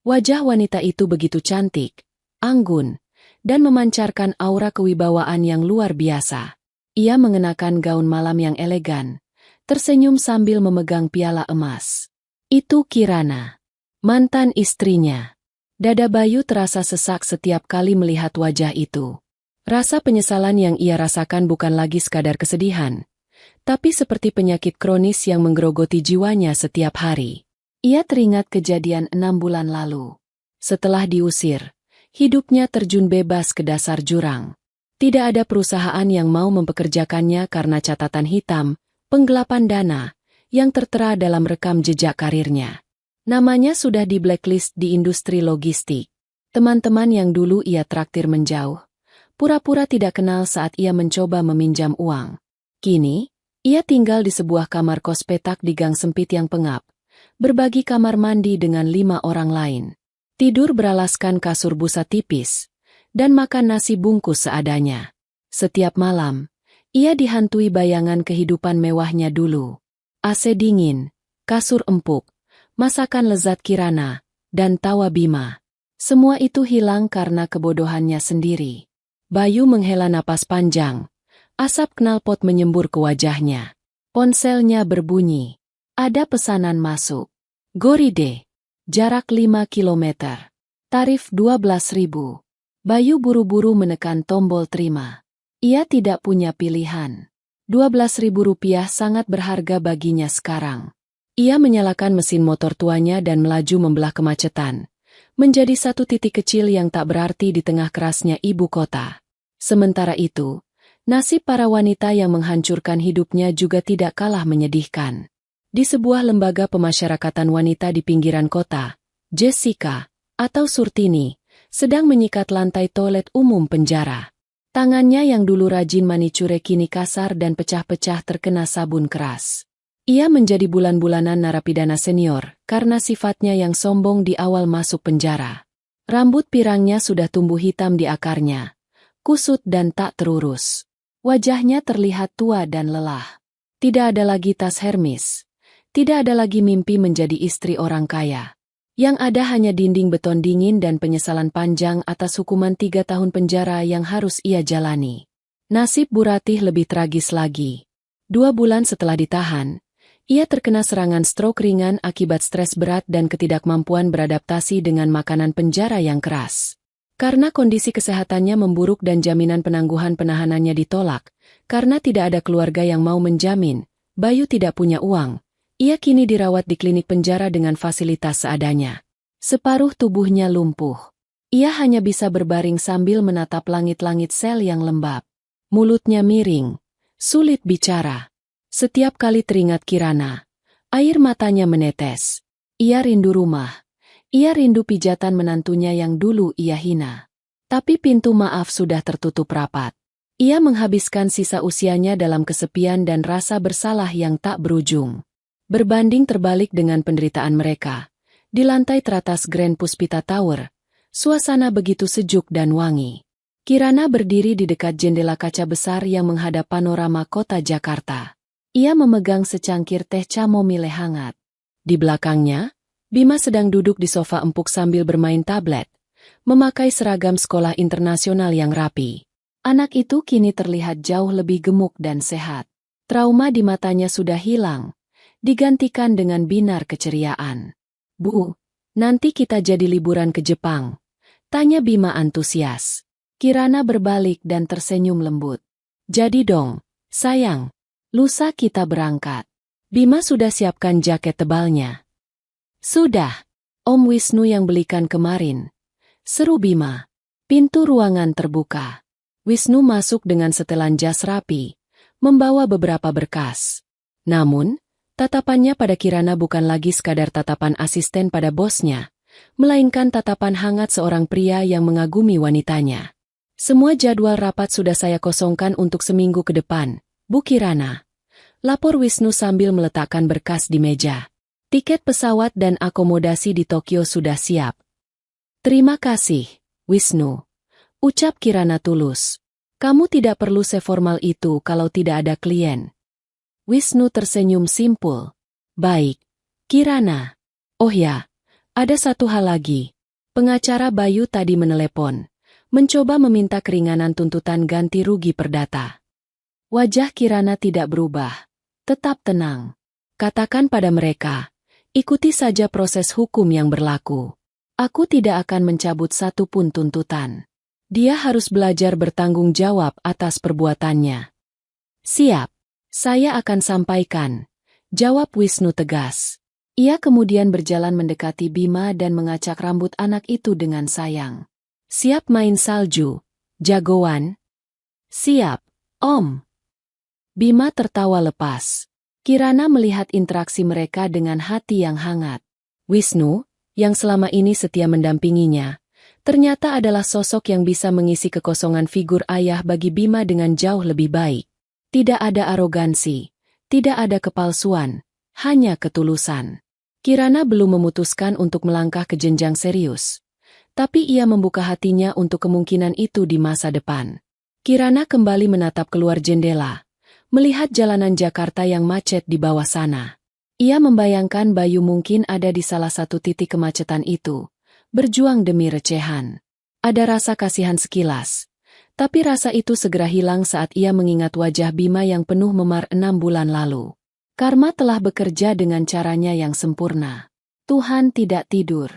Wajah wanita itu begitu cantik, anggun, dan memancarkan aura kewibawaan yang luar biasa. Ia mengenakan gaun malam yang elegan, tersenyum sambil memegang piala emas. Itu Kirana, mantan istrinya. Dada Bayu terasa sesak setiap kali melihat wajah itu. Rasa penyesalan yang ia rasakan bukan lagi sekadar kesedihan, tapi seperti penyakit kronis yang menggerogoti jiwanya setiap hari. Ia teringat kejadian 6 bulan lalu. Setelah diusir, hidupnya terjun bebas ke dasar jurang. Tidak ada perusahaan yang mau mempekerjakannya karena catatan hitam, penggelapan dana, yang tertera dalam rekam jejak karirnya. Namanya sudah di blacklist di industri logistik. Teman-teman yang dulu ia traktir menjauh, pura-pura tidak kenal saat ia mencoba meminjam uang. Kini, ia tinggal di sebuah kamar kos petak di gang sempit yang pengap, berbagi kamar mandi dengan 5 orang lain. Tidur beralaskan kasur busa tipis, dan makan nasi bungkus seadanya. Setiap malam, ia dihantui bayangan kehidupan mewahnya dulu. AC dingin, kasur empuk, masakan lezat Kirana, dan tawa Bima. Semua itu hilang karena kebodohannya sendiri. Bayu menghela napas panjang. Asap knalpot menyembur ke wajahnya. Ponselnya berbunyi. Ada pesanan masuk. Goride. Jarak 5 kilometer. Tarif 12.000. Bayu buru-buru menekan tombol terima. Ia tidak punya pilihan. 12.000 rupiah sangat berharga baginya sekarang. Ia menyalakan mesin motor tuanya dan melaju membelah kemacetan, menjadi satu titik kecil yang tak berarti di tengah kerasnya ibu kota. Sementara itu, nasib para wanita yang menghancurkan hidupnya juga tidak kalah menyedihkan. Di sebuah lembaga pemasyarakatan wanita di pinggiran kota, Jessica, atau Surtini, sedang menyikat lantai toilet umum penjara. Tangannya yang dulu rajin manicure kini kasar dan pecah-pecah terkena sabun keras. Ia menjadi bulan-bulanan narapidana senior karena sifatnya yang sombong di awal masuk penjara. Rambut pirangnya sudah tumbuh hitam di akarnya, kusut dan tak terurus. Wajahnya terlihat tua dan lelah. Tidak ada lagi tas Hermes. Tidak ada lagi mimpi menjadi istri orang kaya. Yang ada hanya dinding beton dingin dan penyesalan panjang atas hukuman 3 tahun penjara yang harus ia jalani. Nasib Bu Ratih lebih tragis lagi. 2 bulan setelah ditahan, ia terkena serangan stroke ringan akibat stres berat dan ketidakmampuan beradaptasi dengan makanan penjara yang keras. Karena kondisi kesehatannya memburuk dan jaminan penangguhan penahanannya ditolak, karena tidak ada keluarga yang mau menjamin, Bayu tidak punya uang. Ia kini dirawat di klinik penjara dengan fasilitas seadanya. Separuh tubuhnya lumpuh. Ia hanya bisa berbaring sambil menatap langit-langit sel yang lembab. Mulutnya miring, sulit bicara. Setiap kali teringat Kirana, air matanya menetes. Ia rindu rumah. Ia rindu pijatan menantunya yang dulu ia hina. Tapi pintu maaf sudah tertutup rapat. Ia menghabiskan sisa usianya dalam kesepian dan rasa bersalah yang tak berujung. Berbanding terbalik dengan penderitaan mereka, di lantai teratas Grand Puspita Tower, suasana begitu sejuk dan wangi. Kirana berdiri di dekat jendela kaca besar yang menghadap panorama kota Jakarta. Ia memegang secangkir teh chamomile hangat. Di belakangnya, Bima sedang duduk di sofa empuk sambil bermain tablet, memakai seragam sekolah internasional yang rapi. Anak itu kini terlihat jauh lebih gemuk dan sehat. Trauma di matanya sudah hilang, digantikan dengan binar keceriaan. "Bu, nanti kita jadi liburan ke Jepang?" tanya Bima antusias. Kirana berbalik dan tersenyum lembut. "Jadi dong, sayang. Lusa kita berangkat." Bima sudah siapkan jaket tebalnya. "Sudah, Om Wisnu yang belikan kemarin," seru Bima. Pintu ruangan terbuka. Wisnu masuk dengan setelan jas rapi, membawa beberapa berkas. Namun, tatapannya pada Kirana bukan lagi sekadar tatapan asisten pada bosnya, melainkan tatapan hangat seorang pria yang mengagumi wanitanya. "Semua jadwal rapat sudah saya kosongkan untuk seminggu ke depan, Bu Kirana," lapor Wisnu sambil meletakkan berkas di meja. "Tiket pesawat dan akomodasi di Tokyo sudah siap." "Terima kasih, Wisnu," ucap Kirana tulus. "Kamu tidak perlu seformal itu kalau tidak ada klien." Wisnu tersenyum simpul. "Baik, Kirana. Oh ya, ada satu hal lagi. Pengacara Bayu tadi menelepon, mencoba meminta keringanan tuntutan ganti rugi perdata." Wajah Kirana tidak berubah, tetap tenang. "Katakan pada mereka, ikuti saja proses hukum yang berlaku. Aku tidak akan mencabut satu pun tuntutan. Dia harus belajar bertanggung jawab atas perbuatannya." "Siap, saya akan sampaikan," jawab Wisnu tegas. Ia kemudian berjalan mendekati Bima dan mengacak rambut anak itu dengan sayang. "Siap main salju, jagoan?" "Siap, Om." Bima tertawa lepas. Kirana melihat interaksi mereka dengan hati yang hangat. Wisnu, yang selama ini setia mendampinginya, ternyata adalah sosok yang bisa mengisi kekosongan figur ayah bagi Bima dengan jauh lebih baik. Tidak ada arogansi, tidak ada kepalsuan, hanya ketulusan. Kirana belum memutuskan untuk melangkah ke jenjang serius, tapi ia membuka hatinya untuk kemungkinan itu di masa depan. Kirana kembali menatap keluar jendela, melihat jalanan Jakarta yang macet di bawah sana. Ia membayangkan Bayu mungkin ada di salah satu titik kemacetan itu, berjuang demi recehan. Ada rasa kasihan sekilas, tapi rasa itu segera hilang saat ia mengingat wajah Bima yang penuh memar 6 bulan lalu. Karma telah bekerja dengan caranya yang sempurna. Tuhan tidak tidur.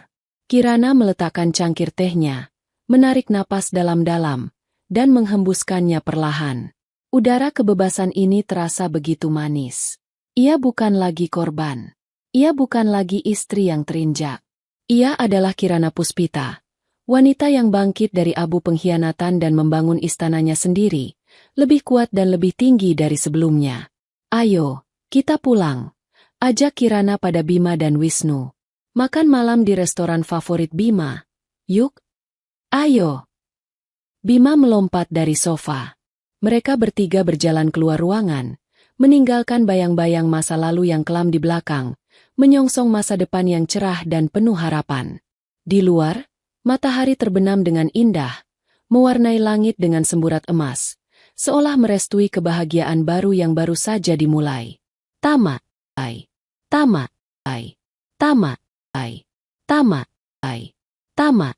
Kirana meletakkan cangkir tehnya, menarik napas dalam-dalam, dan menghembuskannya perlahan. Udara kebebasan ini terasa begitu manis. Ia bukan lagi korban. Ia bukan lagi istri yang terinjak. Ia adalah Kirana Puspita, wanita yang bangkit dari abu pengkhianatan dan membangun istananya sendiri, lebih kuat dan lebih tinggi dari sebelumnya. "Ayo, kita pulang," ajak Kirana pada Bima dan Wisnu. "Makan malam di restoran favorit Bima. Yuk." "Ayo." Bima melompat dari sofa. Mereka bertiga berjalan keluar ruangan, meninggalkan bayang-bayang masa lalu yang kelam di belakang, menyongsong masa depan yang cerah dan penuh harapan. Di luar, matahari terbenam dengan indah, mewarnai langit dengan semburat emas, seolah merestui kebahagiaan baru yang baru saja dimulai. Tamat, tamat, tamat, tamat, tamat, tamat.